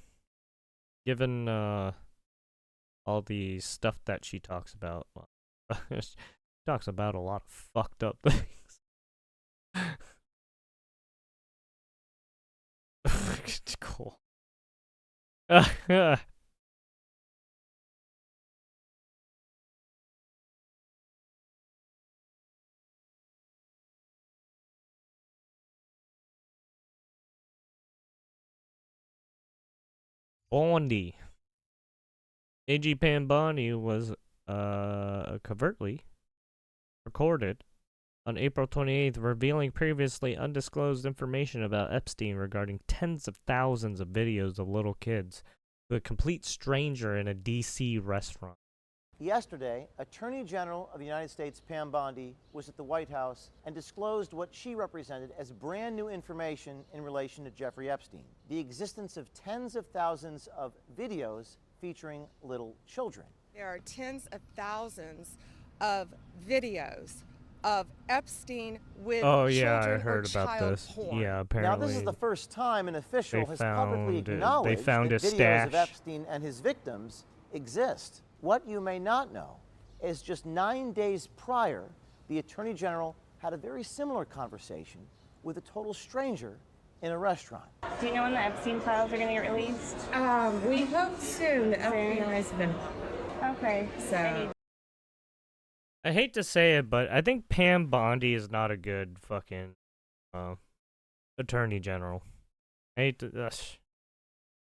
given all the stuff that she talks about, well, she talks about a lot of fucked up things. Cool. Bondi. A.G. Pam Bondi was covertly recorded on April 28th, revealing previously undisclosed information about Epstein regarding tens of thousands of videos of little kids to a complete stranger in a D.C. restaurant. Yesterday, Attorney General of the United States Pam Bondi was at the White House and disclosed what she represented as brand new information in relation to Jeffrey Epstein, the existence of tens of thousands of videos featuring little children. There are tens of thousands of videos of Epstein with children I heard or about child this. porn. Yeah, apparently. Now, this is the first time an official they has publicly acknowledged found that a videos stash. of Epstein and his victims exist. What you may not know is just 9 days prior, the Attorney General had a very similar conversation with a total stranger in a restaurant. Do you know when the Epstein files are going to get released? We hope soon. FBI's been. Okay. So. I hate to say it, but I think Pam Bondi is not a good fucking attorney general. I hate to.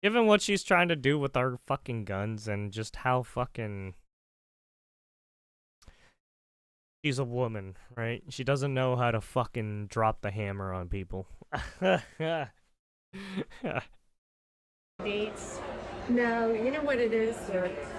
Given what she's trying to do with our fucking guns and just how fucking... She's a woman, right? She doesn't know how to fucking drop the hammer on people. Dates? No, you know what it is?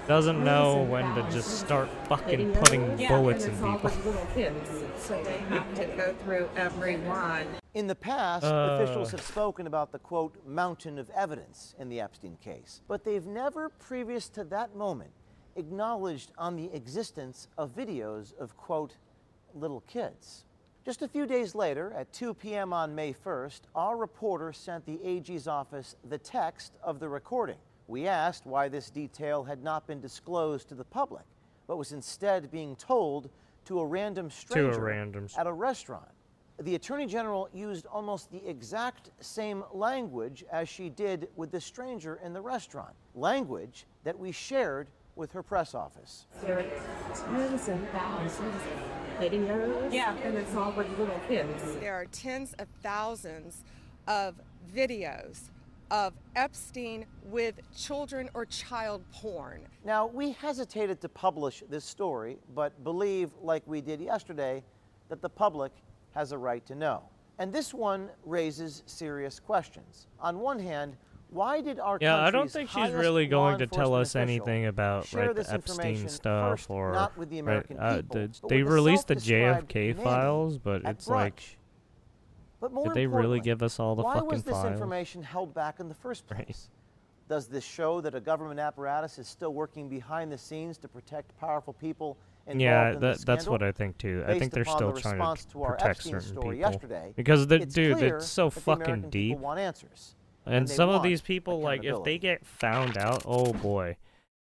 Doesn't know when to just start fucking putting bullets in people. Little kids, so they have to go through every one. In the past, officials have spoken about the, quote, mountain of evidence in the Epstein case, but they've never, previous to that moment, acknowledged on the existence of videos of, quote, little kids. Just a few days later, at 2 p.m. on May 1st, our reporter sent the AG's office the text of the recording. We asked why this detail had not been disclosed to the public, but was instead being told to a random stranger at a restaurant. The Attorney General used almost the exact same language as she did with the stranger in the restaurant, language that we shared with her press office. There are tens of thousands of videos, and it's all with little kids. There are tens of thousands of videos of Epstein with children or child porn. Now, we hesitated to publish this story, but believe, like we did yesterday, that the public has a right to know. And this one raises serious questions. On one hand, why did our I don't country's think she's highest really going to tell law us enforcement anything about share this the Epstein information stuff first, or not with the American people, but they with the released the self-described JFK nanny files, but at it's like, brunch? But more did they really importantly, give us all the why fucking was this files? information held back in the first place? Does this show that a government apparatus is still working behind the scenes to protect powerful people involved in the scandal? That's what I think too. I think they're Based still upon the trying response to our protect Epstein certain story people. yesterday, Because it's dude, clear it's so that the fucking American people deep. want answers, And they some of want these people, like, if they accountability. get found out, oh boy,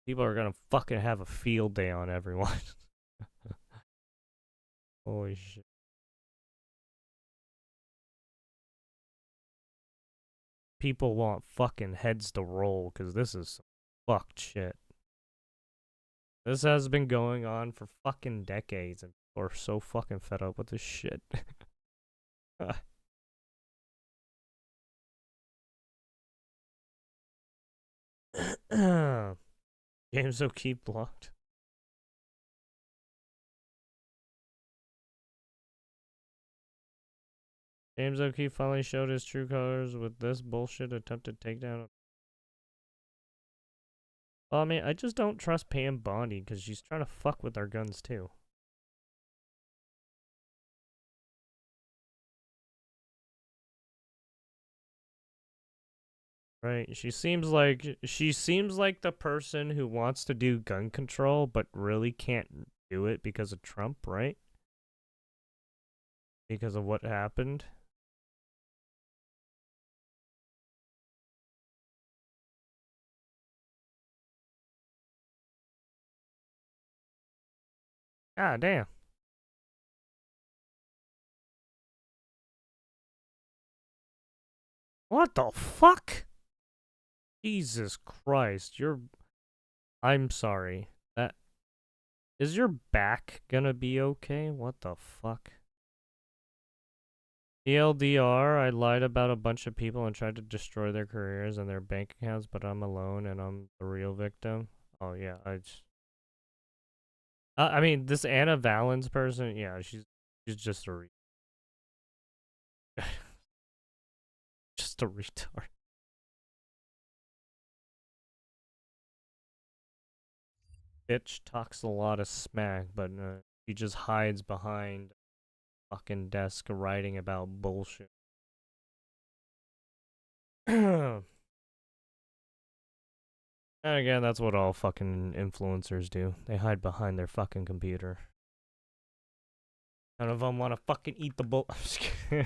people are gonna fucking have a field day on everyone. Holy shit. People want fucking heads to roll, because this is some fucked shit. This has been going on for fucking decades, and people are so fucking fed up with this shit. James O'Keefe blocked. James O'Keefe finally showed his true colors with this bullshit attempted takedown. Well, I mean, I just don't trust Pam Bondi because she's trying to fuck with our guns too. Right, she seems like the person who wants to do gun control but really can't do it because of Trump, right? Because of what happened. Ah, damn. What the fuck? Jesus Christ, I'm sorry. Is your back gonna be okay? What the fuck? TLDR, I lied about a bunch of people and tried to destroy their careers and their bank accounts, but I'm alone and I'm the real victim. Oh yeah, I mean, this Anna Valens person, yeah, she's just a just a retard. Bitch talks a lot of smack, but she just hides behind a fucking desk writing about bullshit. And again, that's what all fucking influencers do. They hide behind their fucking computer. None of them want to fucking eat the bull. I'm just kidding.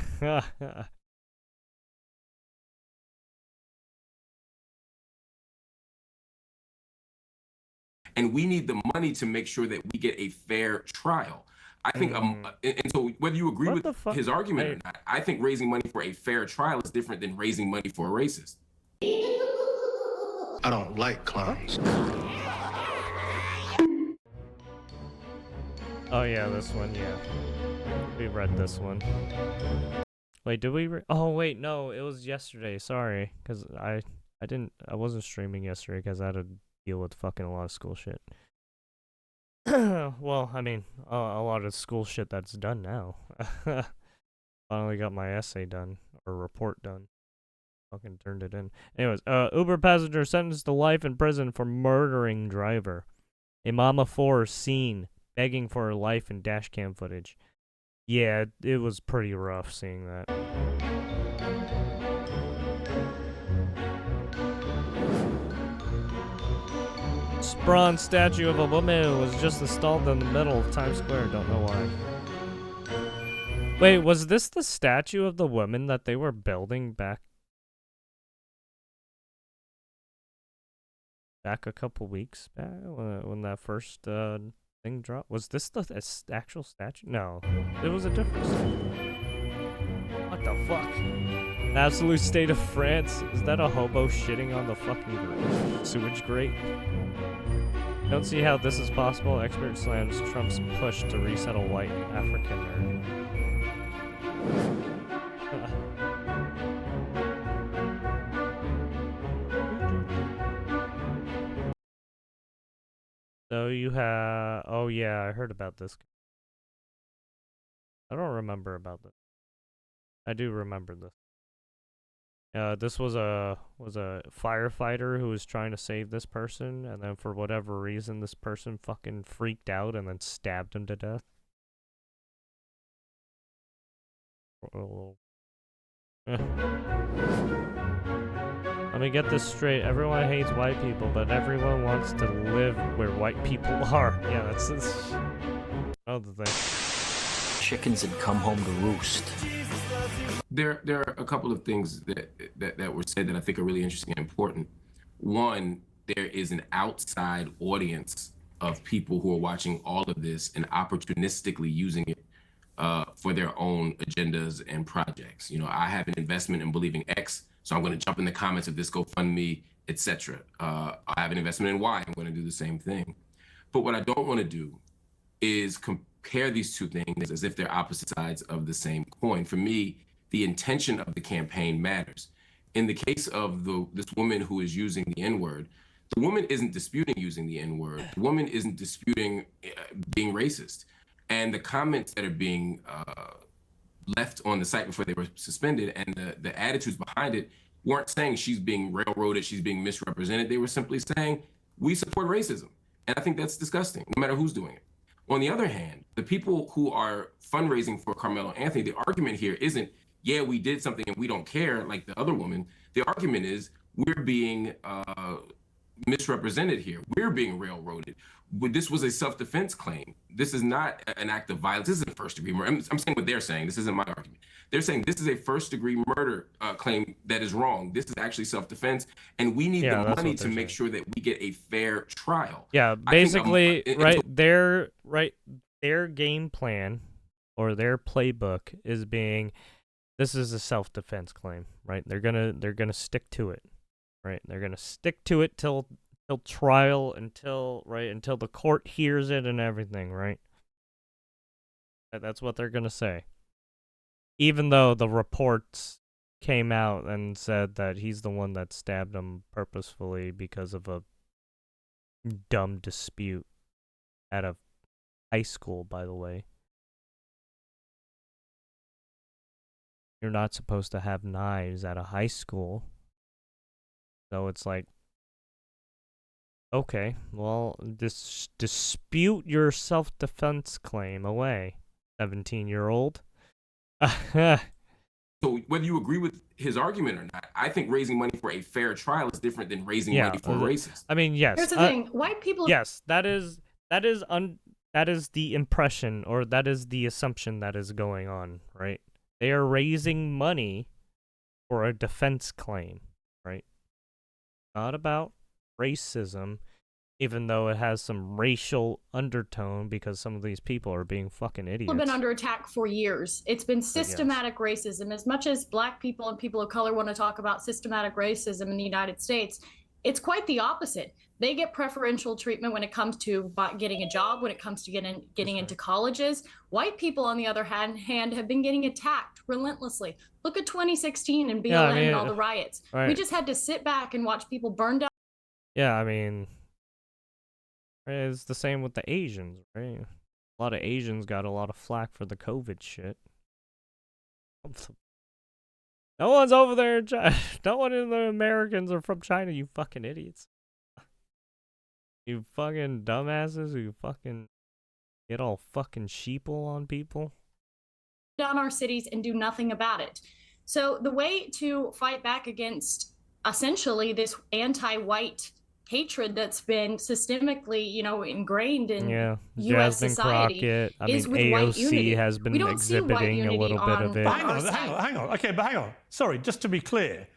And we need the money to make sure that we get a fair trial. I think, and so whether you agree with his argument or not, I think raising money for a fair trial is different than raising money for a racist. I don't like clowns. Oh yeah, this one, yeah. We read this one. Wait, did we oh wait, no, it was yesterday, sorry. Cause I wasn't streaming yesterday because I had to deal with fucking a lot of school shit. Well, I mean, a lot of school shit that's done now. Finally got my essay done, or report done. Fucking turned it in. Anyways, Uber passenger sentenced to life in prison for murdering driver. A mom of 4 seen begging for her life in dashcam footage. Yeah, it was pretty rough seeing that. Bronze statue of a woman was just installed in the middle of Times Square. Don't know why. Wait, was this the statue of the woman that they were building back a couple weeks back when that first thing dropped? Was this the actual statue? No, it was a different statue. What the fuck? The absolute state of France? Is that a hobo shitting on the fucking sewage grate? Don't see how this is possible. Expert slams Trump's push to resettle white African. So you have... Oh yeah, I heard about this. I don't remember about this. I do remember this. This was a firefighter who was trying to save this person, and then for whatever reason, this person fucking freaked out and then stabbed him to death. Let me get this straight. Everyone hates white people, but everyone wants to live where white people are. Yeah, that's another thing. Chickens had come home to roost. There are a couple of things that were said that I think are really interesting and important. One, there is an outside audience of people who are watching all of this and opportunistically using it for their own agendas and projects. You know, I have an investment in believing X, so I'm going to jump in the comments of this GoFundMe, etc. I have an investment in Y, I'm going to do the same thing. But what I don't want to do is compare these two things as if they're opposite sides of the same coin. For me, the intention of the campaign matters. In the case of this woman who is using the N-word, The woman isn't disputing using the N-word. The woman isn't disputing being racist. And the comments that are being left on the site before they were suspended and the attitudes behind it weren't saying she's being railroaded, she's being misrepresented. They were simply saying, we support racism. And I think that's disgusting, no matter who's doing it. On the other hand, the people who are fundraising for Carmelo Anthony, the argument here isn't, yeah, we did something and we don't care like the other woman. The argument is we're being misrepresented here. We're being railroaded. But this was a self-defense claim. This is not an act of violence. This isn't first-degree murder. I'm saying what they're saying. This isn't my argument. They're saying this is a first-degree murder claim that is wrong. This is actually self-defense, and we need the money to make sure that we get a fair trial. Yeah, basically, their game plan or their playbook is being, this is a self-defense claim, right? They're gonna stick to it, right? They're gonna stick to it till trial, until the court hears it and everything, right? That's what they're gonna say. Even though the reports came out and said that he's the one that stabbed him purposefully because of a dumb dispute at a high school, by the way. You're not supposed to have knives at a high school. So it's like, okay, well, dispute your self-defense claim away, 17-year-old. So whether you agree with his argument or not, I think raising money for a fair trial is different than raising money for a racist. I mean, yes. Here's the thing: white people. Yes, that is the impression, or that is the assumption that is going on, right? They are raising money for a defense claim, right? Not about racism, even though it has some racial undertone because some of these people are being fucking idiots. People have been under attack for years. It's been systematic racism. As much as black people and people of color want to talk about systematic racism in the United States, it's quite the opposite. They get preferential treatment when it comes to getting a job, when it comes to getting into colleges. White people, on the other hand, have been getting attacked relentlessly. Look at 2016 and BLM and all the riots. Right. We just had to sit back and watch people burn down. Yeah, I mean, it's the same with the Asians, right? A lot of Asians got a lot of flack for the COVID shit. No one's over there in China. No one in the Americans are from China, you fucking idiots. You fucking dumbasses who fucking get all fucking sheeple on people. Down our cities and do nothing about it. So the way to fight back against essentially this anti-white hatred that's been systemically, ingrained in U.S. Jasmine society Crockett. I is mean, with white unity. AOC has been exhibiting a little bit of it. Hang on. Okay, but hang on. Sorry, just to be clear,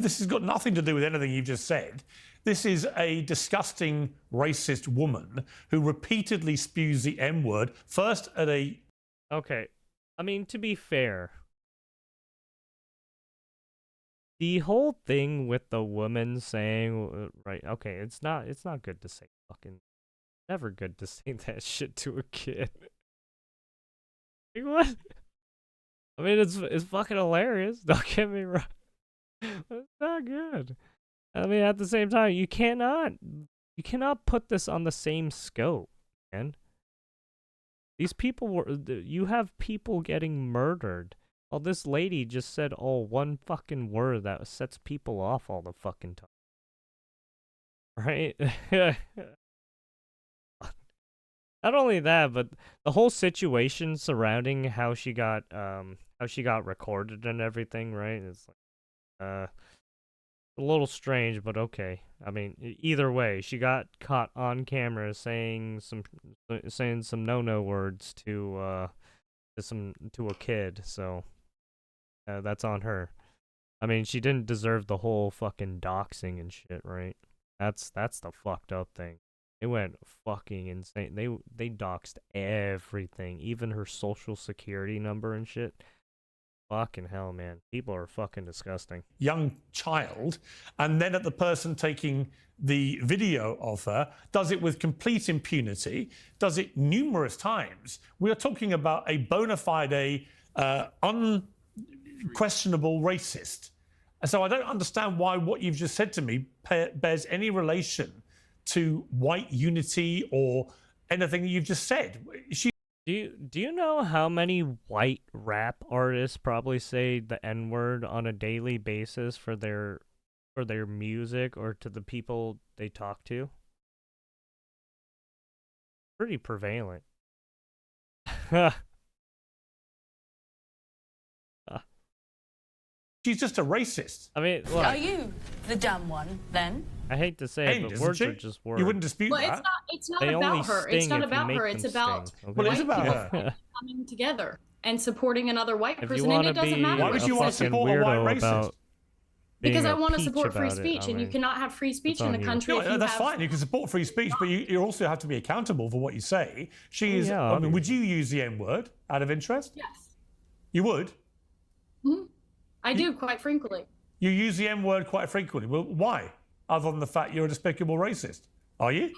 this has got nothing to do with anything you've just said. This is a disgusting racist woman who repeatedly spews the M-word, first at a... Okay, I mean, to be fair, the whole thing with the woman saying, okay, it's not good to say fucking, never good to say that shit to a kid. Like, what? I mean, it's fucking hilarious, don't get me wrong. It's not good. I mean, at the same time, you cannot put this on the same scope, man. These people you have people getting murdered. Well, this lady just said, one fucking word that sets people off all the fucking time. Right? Not only that, but the whole situation surrounding how she got recorded and everything, right? It's like, a little strange, but okay. I mean, either way, she got caught on camera saying some no words to a kid, so that's on her. I mean, she didn't deserve the whole fucking doxing and shit, right? That's the fucked up thing. It went fucking insane. They doxed everything, even her social security number and shit. Fucking hell, man. People are fucking disgusting. Young child, and then at the person taking the video of her, does it with complete impunity, does it numerous times. We are talking about a bona fide, unquestionable racist. And so I don't understand why what you've just said to me bears any relation to white unity or anything that you've just said. Do you know how many white rap artists probably say the N-word on a daily basis for their music or to the people they talk to? Pretty prevalent. She's just a racist. I mean, look, Are you the dumb one then? I hate to say it, but words are just words. You wouldn't dispute Well, that. it's not They only about her. It's sting not if you about make her. them It's about sting, okay? Well, it is white about people her. coming together and supporting another white If person, you and want it to doesn't be matter. Why would what you want to sex- support a white weirdo racist? about Because being I a want to peach support free about it, speech, I and you mean, cannot have free speech in on a you. country. No, if you that's have... fine. You can support free speech, but you also have to be accountable for what you say. She is. yeah, I mean, would you use the N-word out of interest? Yes. You would. I do quite frequently. You use the N-word quite frequently. Well, why? Other than the fact you're a despicable racist, are you?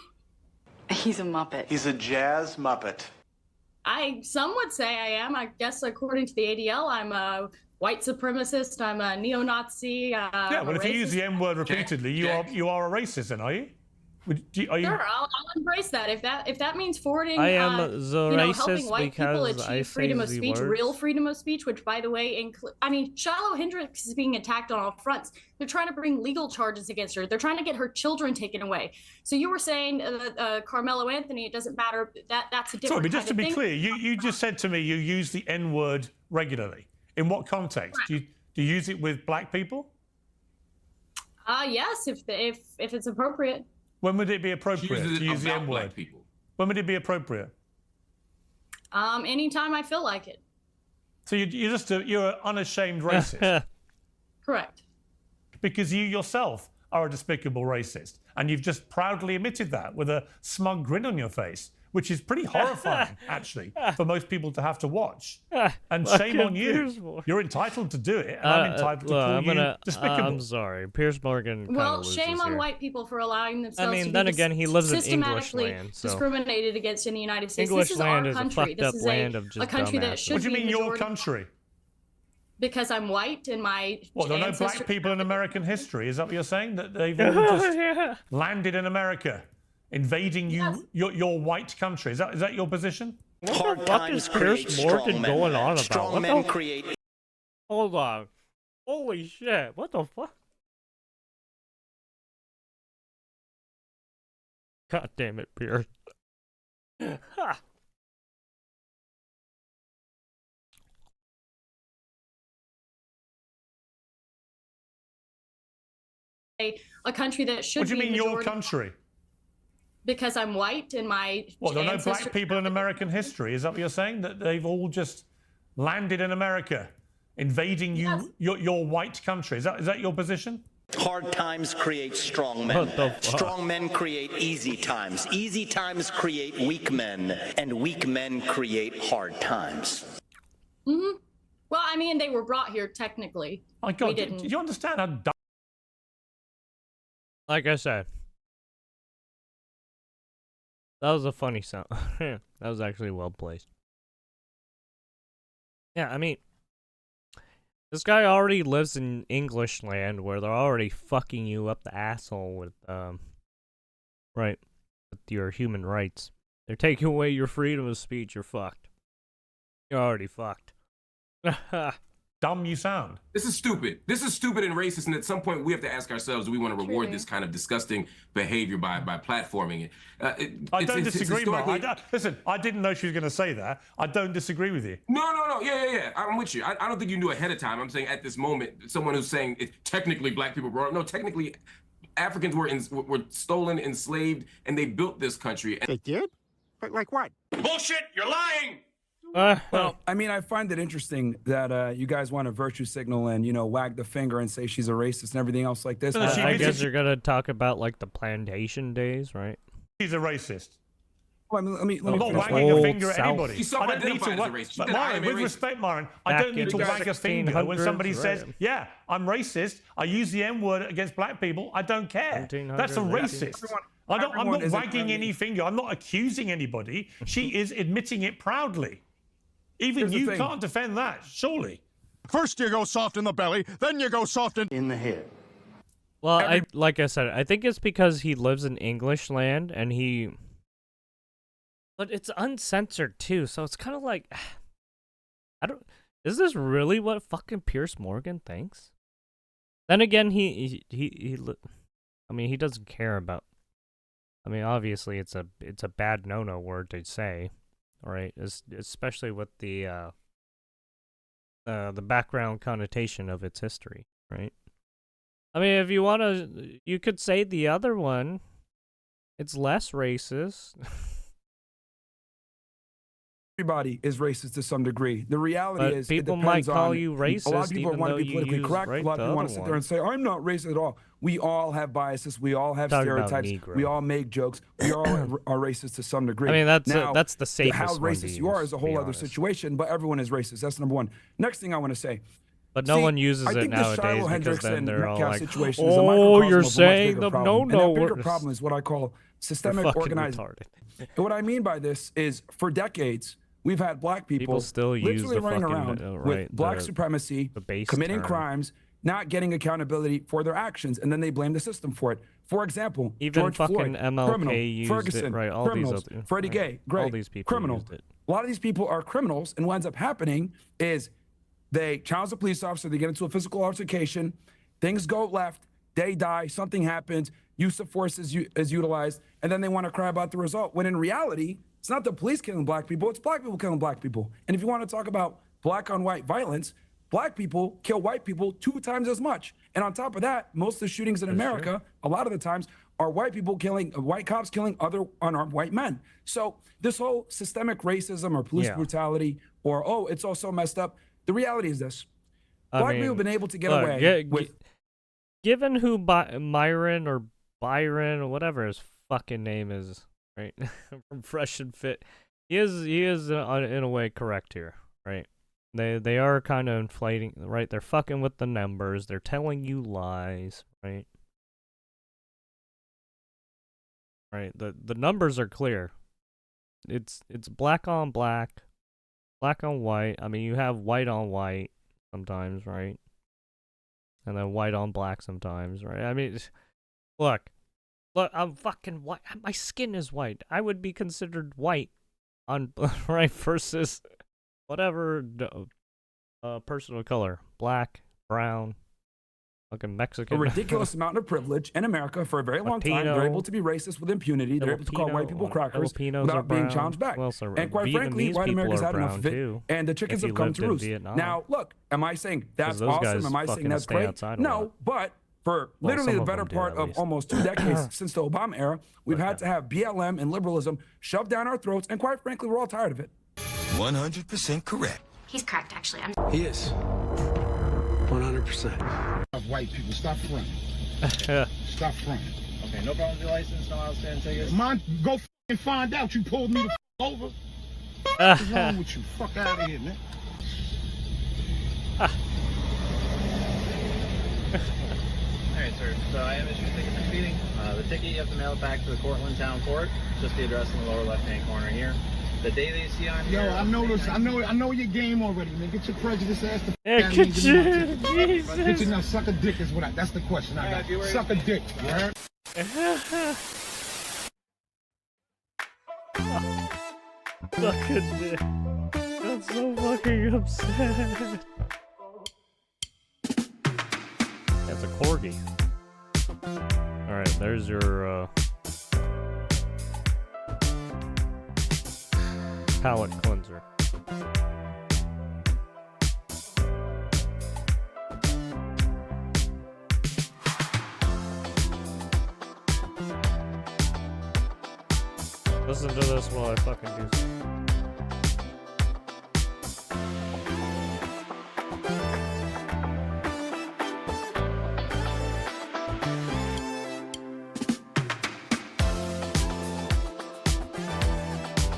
He's a Muppet. He's a jazz Muppet. Some would say I am. I guess according to the ADL, I'm a white supremacist. I'm a neo-Nazi. Yeah. Well, if you use the N-word repeatedly, you are a racist, then, are you? Are you? Sure, I'll embrace that. If that means forwarding, I am the helping racist white people because I achieve say freedom of the speech, words. real freedom of speech, which, by the way, Shiloh Hendricks is being attacked on all fronts. They're trying to bring legal charges against her. They're trying to get her children taken away. So you were saying, Carmelo Anthony, it doesn't matter. That's a different. Sorry, but just to kind be of clear, you just said to me you use the N-word regularly. In what context? Do you use it with black people? Yes, if it's appropriate. When would it be appropriate to use the about N-word? black people. When would it be appropriate? Anytime I feel like it. So you're an unashamed racist. Correct. Because you yourself are a despicable racist, and you've just proudly admitted that with a smug grin on your face, which is pretty horrifying, actually, for most people to have to watch. And shame on you. You're entitled to do it, and I'm entitled to call you despicable. I'm sorry, Piers Morgan. Well, shame on white people for allowing themselves. I mean, to then be again, he lives in English systematically land, so discriminated against in the United States. English this is land our is a country. fucked up This is land of just a country that dumbasses. should What do you be mean your majority- country? Because I'm white and my What, there are no ancestors- black people in American history? Is that what you're saying? That they've all just landed in America, invading your white country? Is that your position? What the fuck is Piers Morgan going on about? Strong What men the- create. Hold on. Holy shit. What the fuck? God damn it, Piers. Ha. a country that should What do you be mean your majority- country? Because I'm white and my What, there are no ancestors- black people in American history? Is that what you're saying? That they've all just landed in America, invading your white country? Is that your position? Hard times create strong men. What the fuck? Strong men create easy times. Easy times create weak men. And weak men create hard times. Mm-hmm. Well, I mean, they were brought here technically. My God, we didn't. do you understand how dumb? Like I said, that was a funny sound. That was actually well placed. Yeah, I mean, this guy already lives in English land where they're already fucking you up the asshole with, right, with your human rights. They're taking away your freedom of speech. You're fucked. You're already fucked. Dumb you sound. This is stupid. This is stupid and racist, and at some point we have to ask ourselves, do we want to reward this kind of disgusting behavior by platforming it? I don't disagree, Mark. Listen, I didn't know she was going to say that. I don't disagree with you. No. Yeah. I'm with you. I don't think you knew ahead of time. I'm saying at this moment, someone who's saying technically black people brought up. No, technically Africans were stolen, enslaved, and they built this country. They did? Like what? Bullshit! You're lying! Well, I mean, I find it interesting that you guys want to virtue signal and, wag the finger and say she's a racist and everything else like this. I guess you're gonna talk about like the plantation days, right? She's a racist. Well, I mean, let me I'm not finish. wagging a finger at South. anybody. She's I don't need to self-identified as a wag. racist. She But said, "I Myron, am a with racist." respect, Myron, I Back don't need to in the wag a finger when somebody 1600s, says, right. "Yeah, I'm racist. I use the N-word against black people. I don't care." That's a 1700s, racist. I'm everyone not isn't wagging any finger. I'm not accusing anybody. She is admitting it proudly. Even Here's the you thing. can't defend that, surely. First you go soft in the belly, then you go soft in the head. Well, like I said, I think it's because he lives in English land and he... But it's uncensored too, so it's kind of like... I don't... Is this really what fucking Piers Morgan thinks? Then again, I mean, he doesn't care about... I mean, obviously, it's a bad no-no word to say, right? Especially with the background connotation of its history, right? I mean, if you want to, you could say the other one. It's less racist. Everybody is racist to some degree. The reality is, people it depends might call on, you racist, a lot of people even want though to be you politically use correct. A lot of people want to sit there and say, I'm not racist at all. We all have biases. We all have Talking about stereotypes. Negro. We all make jokes. We all are racist to some degree. I mean, that's the safest how one to racist you are use, is a to be whole other honest. situation, but everyone is racist. That's number one. Next thing I want to say. But no one uses I it think the nowadays Shiloh because then Hendrickson they're all Metcalf like, situation is a "Oh, microcosm you're of a much saying bigger the problem. no-no And that bigger words." problem is what I call You're systemic fucking organized. retarded. And what I mean by this is, for decades, we've had black people still use literally the running fucking, around right, with black the supremacy, base committing term. crimes, not getting accountability for their actions, and then they blame the system for it. For example, Even George fucking Floyd, MLK criminal. used Ferguson, it, right? All criminals. these other, Freddie right. Gay, great, All these people criminal. used it. A lot of these people are criminals, and what ends up happening is they challenge a police officer, they get into a physical altercation, things go left, they die, something happens, use of force is utilized, and then they want to cry about the result. When in reality, it's not the police killing black people, it's black people killing black people. And if you want to talk about black on white violence, black people kill white people 2 times as much. And on top of that, most of the shootings in America, a lot of the times, are white people killing, white cops killing other unarmed white men. So this whole systemic racism or police brutality, or, oh, it's all so messed up. The reality is this. Black people have been able to get away with... Given who Myron or Byron or whatever his fucking name is, right, from Fresh and Fit, he is in a way correct here, right? They are kind of inflating, right? They're fucking with the numbers. They're telling you lies, right? Right. The numbers are clear. It's black on black, black on white. I mean, you have white on white sometimes, right? And then white on black sometimes, right? I mean, look, I'm fucking white. My skin is white. I would be considered white on right versus whatever personal color, black, brown, fucking Mexican. A ridiculous amount of privilege in America for a very long time. They're able to be racist with impunity. They're able to call white people crackers without being challenged back. Well, so and quite frankly, white America's had enough of it, too, and the chickens have come to roost. Now, look, am I saying that's awesome? Am I saying that's great? No, but for literally the better part of almost 2 decades since the Obama era, we've had to have BLM and liberalism shoved down our throats, and quite frankly, we're all tired of it. 100% correct. He's correct, actually. He is. 100%. Of white people, stop fronting. Stop fronting. Okay, no problem with your license, no outstanding tickets. Mine, go f***ing find out you pulled me the f*** over. What's wrong with you? Fuck out of here, man. Alright, sir, so I am issuing a ticket for speeding. The ticket, you have to mail it back to the Cortland Town Court. Just the address in the lower left-hand corner here. The day they see on here... Yo, I know this. I know your game already, man. Get your prejudice ass the yeah, get your Jesus. Get your now suck a dick is what that's the question I got. Suck a dick, you heard? Suck a dick. That's so fucking upset. That's a corgi. Alright, there's your palate cleanser. Listen to this while I fucking do something.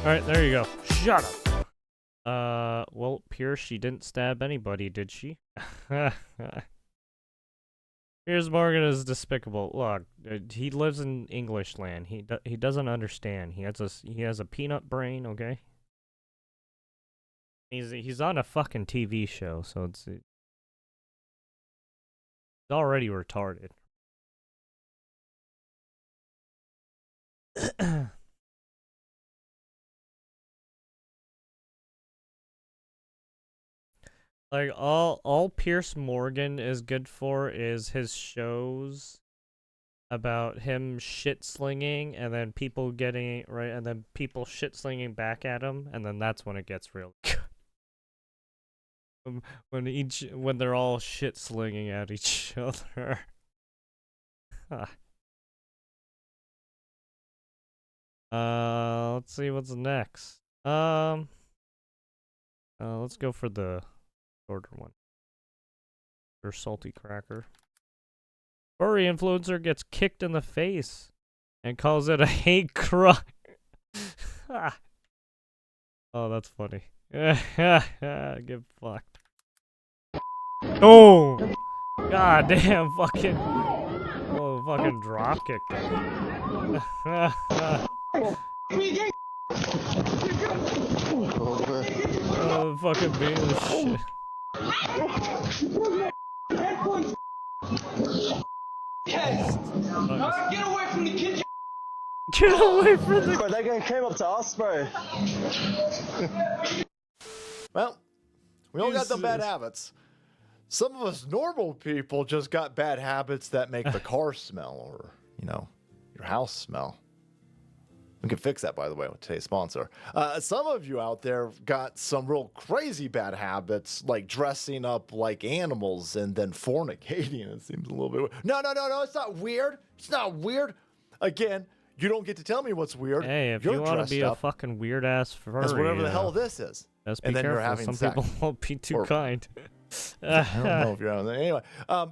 Alright, there you go. Shut up. Well, Pierce, she didn't stab anybody, did she? Piers Morgan is despicable. Look, he lives in English land. He doesn't understand. He has a peanut brain, okay? He's on a fucking TV show, so He's already retarded. Like all Pierce Morgan is good for is his shows about him shit slinging and then people getting right and then people shit slinging back at him, and then that's when it gets real good. When they're all shit slinging at each other. Let's see what's next. Let's go for the shorter one. Or salty cracker. Furry influencer gets kicked in the face and calls it a hate crime. Oh, that's funny. Get fucked. Oh! God damn, fucking. Oh, fucking drop kick. Oh, fucking being the shit. Get away from the kitchen! Get away from the... Bro, that guy came up to us, bro. Well, we all got the bad habits. Some of us normal people just got bad habits that make the car smell or, you know, your house smell. We can fix that, by the way, with today's sponsor. Some of you out there got some real crazy bad habits, like dressing up like animals and then fornicating. It seems a little bit weird. No, it's not weird. It's not weird. Again, you don't get to tell me what's weird. Hey, if you want to be a fucking weird ass furry, that's whatever the hell this is. Just and be then careful. you're having Some sex. people won't be too kind. I don't know if you're on there. Anyway,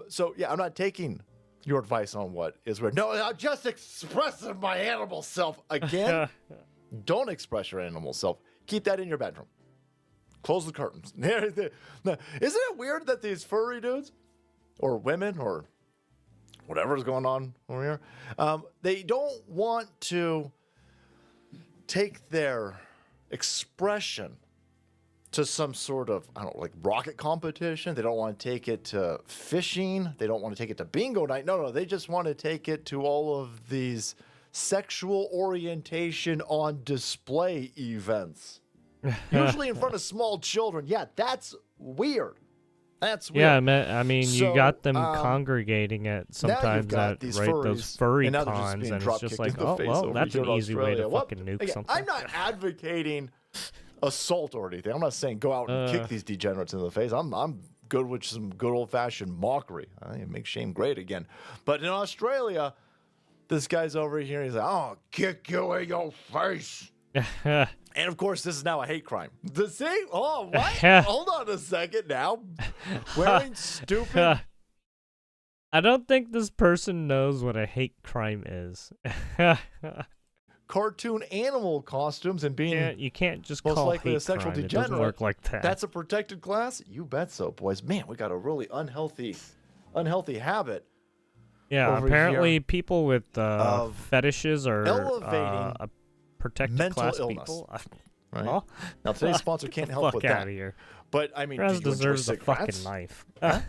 so yeah, I'm not taking your advice on what is weird. No, I'm just expressing my animal self. Again, don't express your animal self. Keep that in your bedroom. Close the curtains. Isn't it weird that these furry dudes or women or whatever's going on over here, they don't want to take their expression to some sort of, I don't know, like rocket competition. They don't want to take it to fishing. They don't want to take it to bingo night. No, they just want to take it to all of these sexual orientation on display events. Usually in front of small children. Yeah, that's weird. That's weird. Yeah, I mean, you got them congregating at sometimes at those furry cons, and it's just like, oh, well, that's an easy way to fucking nuke something. I'm not advocating assault or anything. I'm not saying go out and kick these degenerates in the face. I'm good with some good old-fashioned mockery. I make shame great again. But in Australia, this guy's over here. He's like, "Oh, kick you in your face." And of course, this is now a hate crime. The same? Oh, what? Hold on a second now. Wearing stupid. I don't think this person knows what a hate crime is. Cartoon animal costumes and being you can't just most call likely hate a sexual crime. degenerate. It doesn't work like that. That's a protected class? You bet so, boys. Man, we got a really unhealthy habit. Yeah, over apparently here people with fetishes are elevating a protected mental class illness. people. Right? Oh. Now, today's sponsor can't help with Fuck that. outta here. But, I mean, Raz do you enjoy deserves a cigarettes? fucking knife. Huh?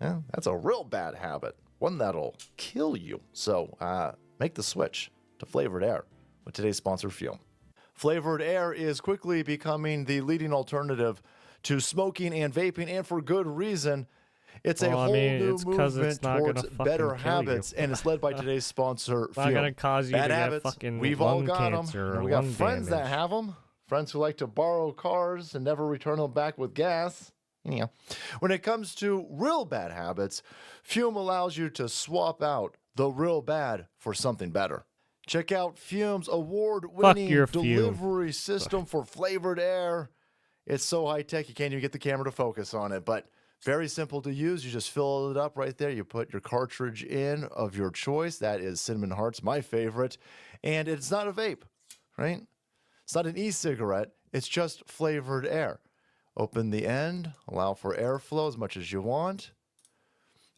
Yeah, that's a real bad habit. One that'll kill you. So, make the switch to flavored air with today's sponsor, Fume. Flavored air is quickly becoming the leading alternative to smoking and vaping, and for good reason. It's a whole new movement towards better habits, and it's led by today's sponsor, It's not Fume. gonna cause you Bad to get habits, fucking we've all lung got cancer them. or We got lung friends that damage. have them. Friends who like to borrow cars and never return them back with gas. Anyhow, when it comes to real bad habits, Fume allows you to swap out the real bad for something better. Check out Fume's award-winning your Fume. delivery system for flavored air. It's so high-tech you can't even get the camera to focus on it, but very simple to use. You just fill it up right there. You put your cartridge in of your choice. That is Cinnamon Hearts, my favorite. And it's not a vape, right? It's not an e-cigarette. It's just flavored air. Open the end, allow for airflow as much as you want,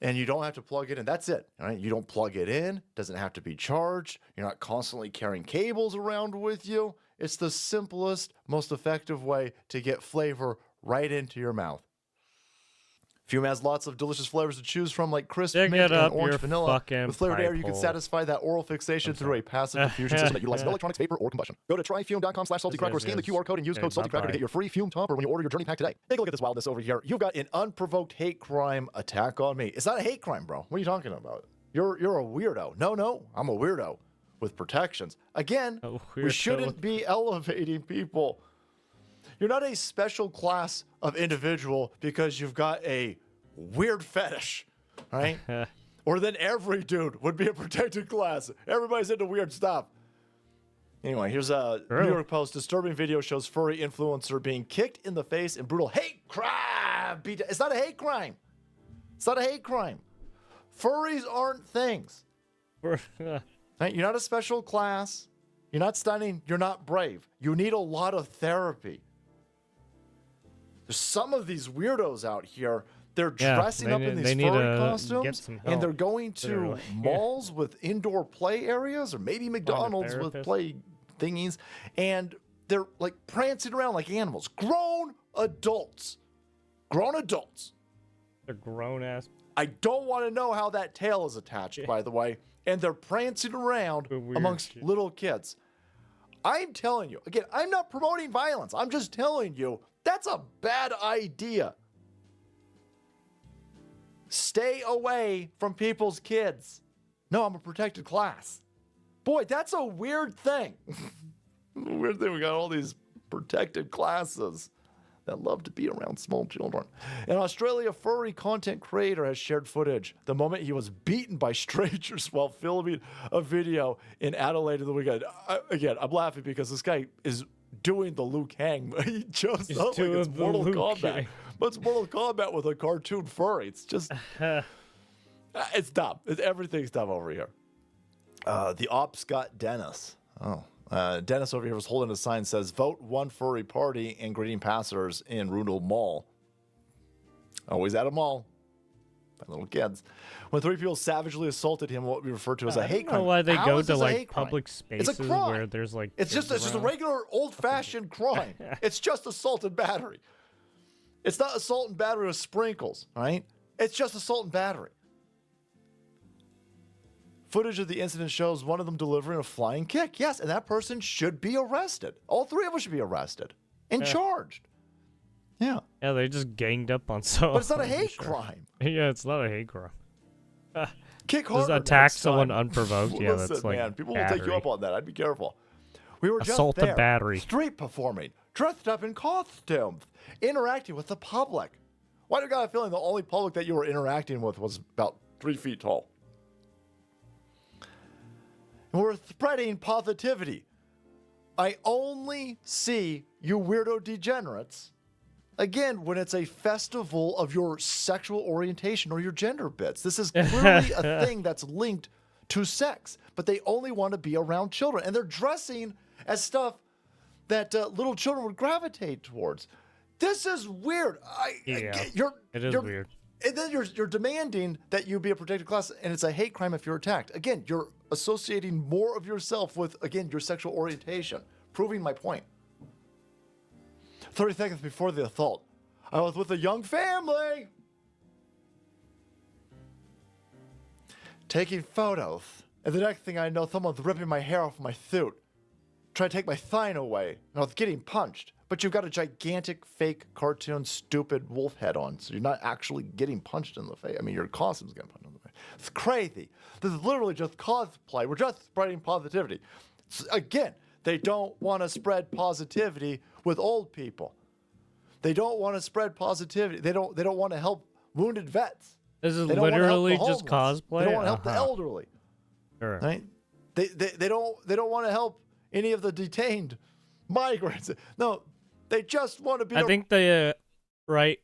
and you don't have to plug it in. That's it. Right? You don't plug it in. Doesn't have to be charged. You're not constantly carrying cables around with you. It's the simplest, most effective way to get flavor right into your mouth. Fume has lots of delicious flavors to choose from, like crisp Dig mint it and up orange your vanilla. fucking With flavored air, you can pipe hole. satisfy that oral fixation through a passive diffusion system that utilizes no electronics, vapor, or combustion. Go to tryfume.com/saltycracker or scan the QR code and use code saltycracker to get your free Fume topper when you order your journey pack today. Take a look at this wildness over here. You've got an unprovoked hate crime attack on me. It's not a hate crime, bro. What are you talking about? You're a weirdo. No, I'm a weirdo with protections. Again, we shouldn't be elevating people. You're not a special class of individual because you've got a weird fetish, right? Or then every dude would be a protected class. Everybody's into weird stuff. Anyway, here's a New York Post. Disturbing video shows furry influencer being kicked in the face in brutal hate crime. It's not a hate crime. It's not a hate crime. Furries aren't things. Right? You're not a special class. You're not stunning. You're not brave. You need a lot of therapy. There's some of these weirdos out here. They're dressing up in these furry costumes, and they're going to malls with indoor play areas, or maybe McDonald's with play thingies, and they're like prancing around like animals. Grown adults. They're grown ass. I don't want to know how that tail is attached, by the way. And they're prancing around amongst little kids. I'm telling you, again, I'm not promoting violence. I'm just telling you, that's a bad idea. Stay away from people's kids. No, I'm a protected class. Boy, that's a weird thing. Weird thing, we got all these protected classes that love to be around small children. In Australia, a furry content creator has shared footage the moment he was beaten by strangers while filming a video in Adelaide in the weekend. Again, I'm laughing because this guy is doing the Liu Kang. He chose up like it's Mortal Kombat. But it's Mortal Kombat with a cartoon furry. It's just... it's dumb. Everything's dumb over here. The ops got Dennis. Dennis over here was holding a sign that says, "Vote one furry party," and greeting passengers in Rundle Mall. Always at a mall. By little kids. When three people savagely assaulted him, what we refer to as a hate crime. I don't know why they How go is to this a like hate crime? public spaces It's a crime. where there's like It's just a regular old-fashioned crime. It's just assault and battery. It's not assault and battery with sprinkles, right? It's just assault and battery. Footage of the incident shows one of them delivering a flying kick. Yes, and that person should be arrested. All three of them should be arrested and charged. Yeah. Yeah, they just ganged up on someone. But it's not a hate crime. Yeah, it's not a hate crime. Kick harder. Just attack next someone time. unprovoked. Yeah, Listen, that's like man, people battery. will take you up on that. I'd be careful. We were Assault just there, and battery. street performing, dressed up in costumes, interacting with the public. Why do you got a feeling the only public that you were interacting with was about 3 feet tall? And we're spreading positivity. I only see you weirdo degenerates, again, when it's a festival of your sexual orientation or your gender bits. This is clearly a thing that's linked to sex, but they only want to be around children. And they're dressing as stuff that little children would gravitate towards. This is weird. It is weird. And then you're demanding that you be a protected class, and it's a hate crime if you're attacked. Again, you're associating more of yourself with, again, your sexual orientation, proving my point. 30 seconds before the assault, I was with a young family taking photos, and the next thing I know, someone's ripping my hair off my suit, trying to take my sign away, and I was getting punched. But you've got a gigantic, fake, cartoon, stupid wolf head on, so you're not actually getting punched in the face. I mean, your costume's getting punched in the face. It's crazy. This is literally just cosplay. We're just spreading positivity. Again, they don't want to spread positivity with old people. They don't want to spread positivity. They don't want to help wounded vets. This is literally just cosplay. They don't want to help the elderly. Sure. Right? They don't want to help any of the detained migrants. No, they just want to be. I think they right.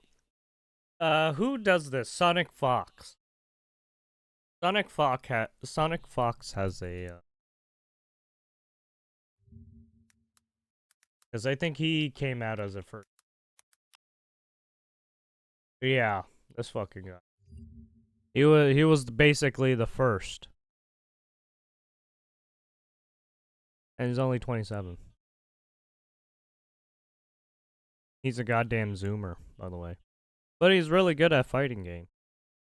Who does this? Sonic Fox. Sonic Fox has a. Because I think he came out as a first. Yeah, this fucking guy. He was basically the first. And he's only 27. He's a goddamn zoomer, by the way. But he's really good at fighting game.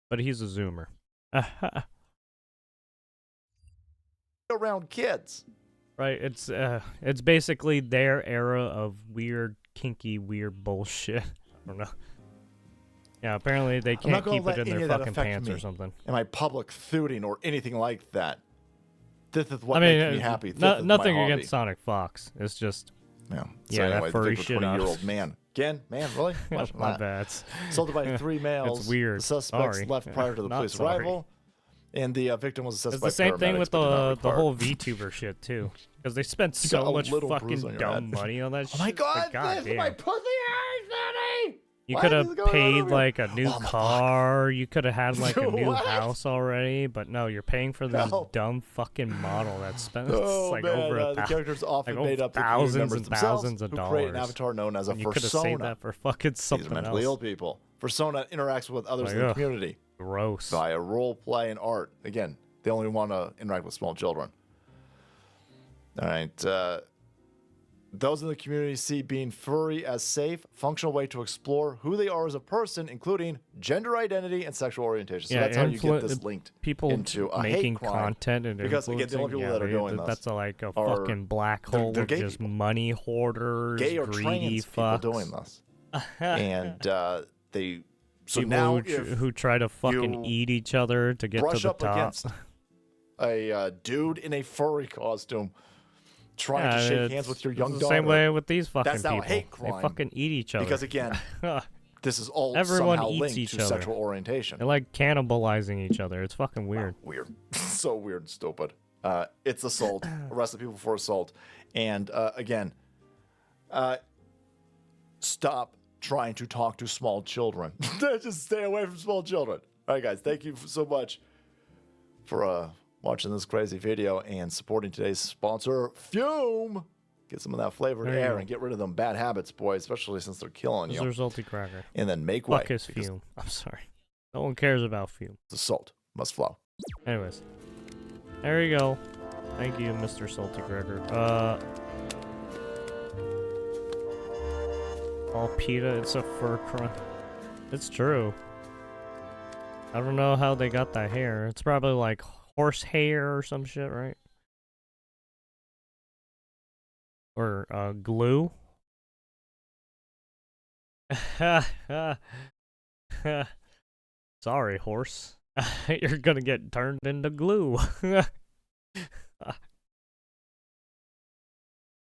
But he's a zoomer. Around kids. Right, it's basically their era of weird, kinky, weird bullshit. I don't know. Yeah, apparently they can't keep it in their fucking pants or something. In my public shooting or anything like that. This is what makes me happy. Nothing against Sonic Fox. It's just yeah, that furry shit. 20-year-old man. Again, man, really? My bad. Assaulted by 3 males. It's weird. The suspects left prior to the police arrival. And the victim was assessed by paramedics. It's the same thing with the whole VTuber shit, too. Because they spent so much fucking dumb money on that shit. Oh my god, God this is my pussy hurts, Daddy! You could have paid like a new car. You could have had like a new house already. But no, you're paying for this dumb fucking model that spends like over the characters often made up thousands and thousands of dollars. Create an avatar known as a you persona. You could have saved that for fucking something These are mentally ill people. Persona interacts with others in the community. Gross. Via role play and art. Again, they only want to interact with small children. All right. Those in the community see being furry as safe, functional way to explore who they are as a person, including gender identity and sexual orientation. So that's how you get this linked into a making hate crime. content and because again, the only people that are doing this that's like a fucking black hole of just money hoarders, gay or greedy trans fucks. people doing this, and they. So people now who try to fucking eat each other to get to the top. Against a dude in a furry costume trying to shake hands with your young daughter. The same way with these fucking That's people. Now a hate crime. They fucking eat each other. Because again, this is all everyone somehow eats linked each to other. sexual orientation. They're like cannibalizing each other. It's fucking weird. Wow, weird. So weird and stupid. It's assault. Arrested people for assault. And again, stop trying to talk to small children. Just stay away from small children. All right, guys. Thank you so much for watching this crazy video and supporting today's sponsor, Fume. Get some of that flavored air and get rid of them bad habits, boys, especially since they're killing you. This is salty cracker. And then make way. Fuck his Fume. I'm sorry. No one cares about Fume. The salt must flow. Anyways. There you go. Thank you, Mr. Salty Cracker. Oh, PETA, it's a fur crunch. It's true. I don't know how they got that hair. It's probably like horse hair or some shit, right? Or glue. Sorry, horse. You're gonna get turned into glue.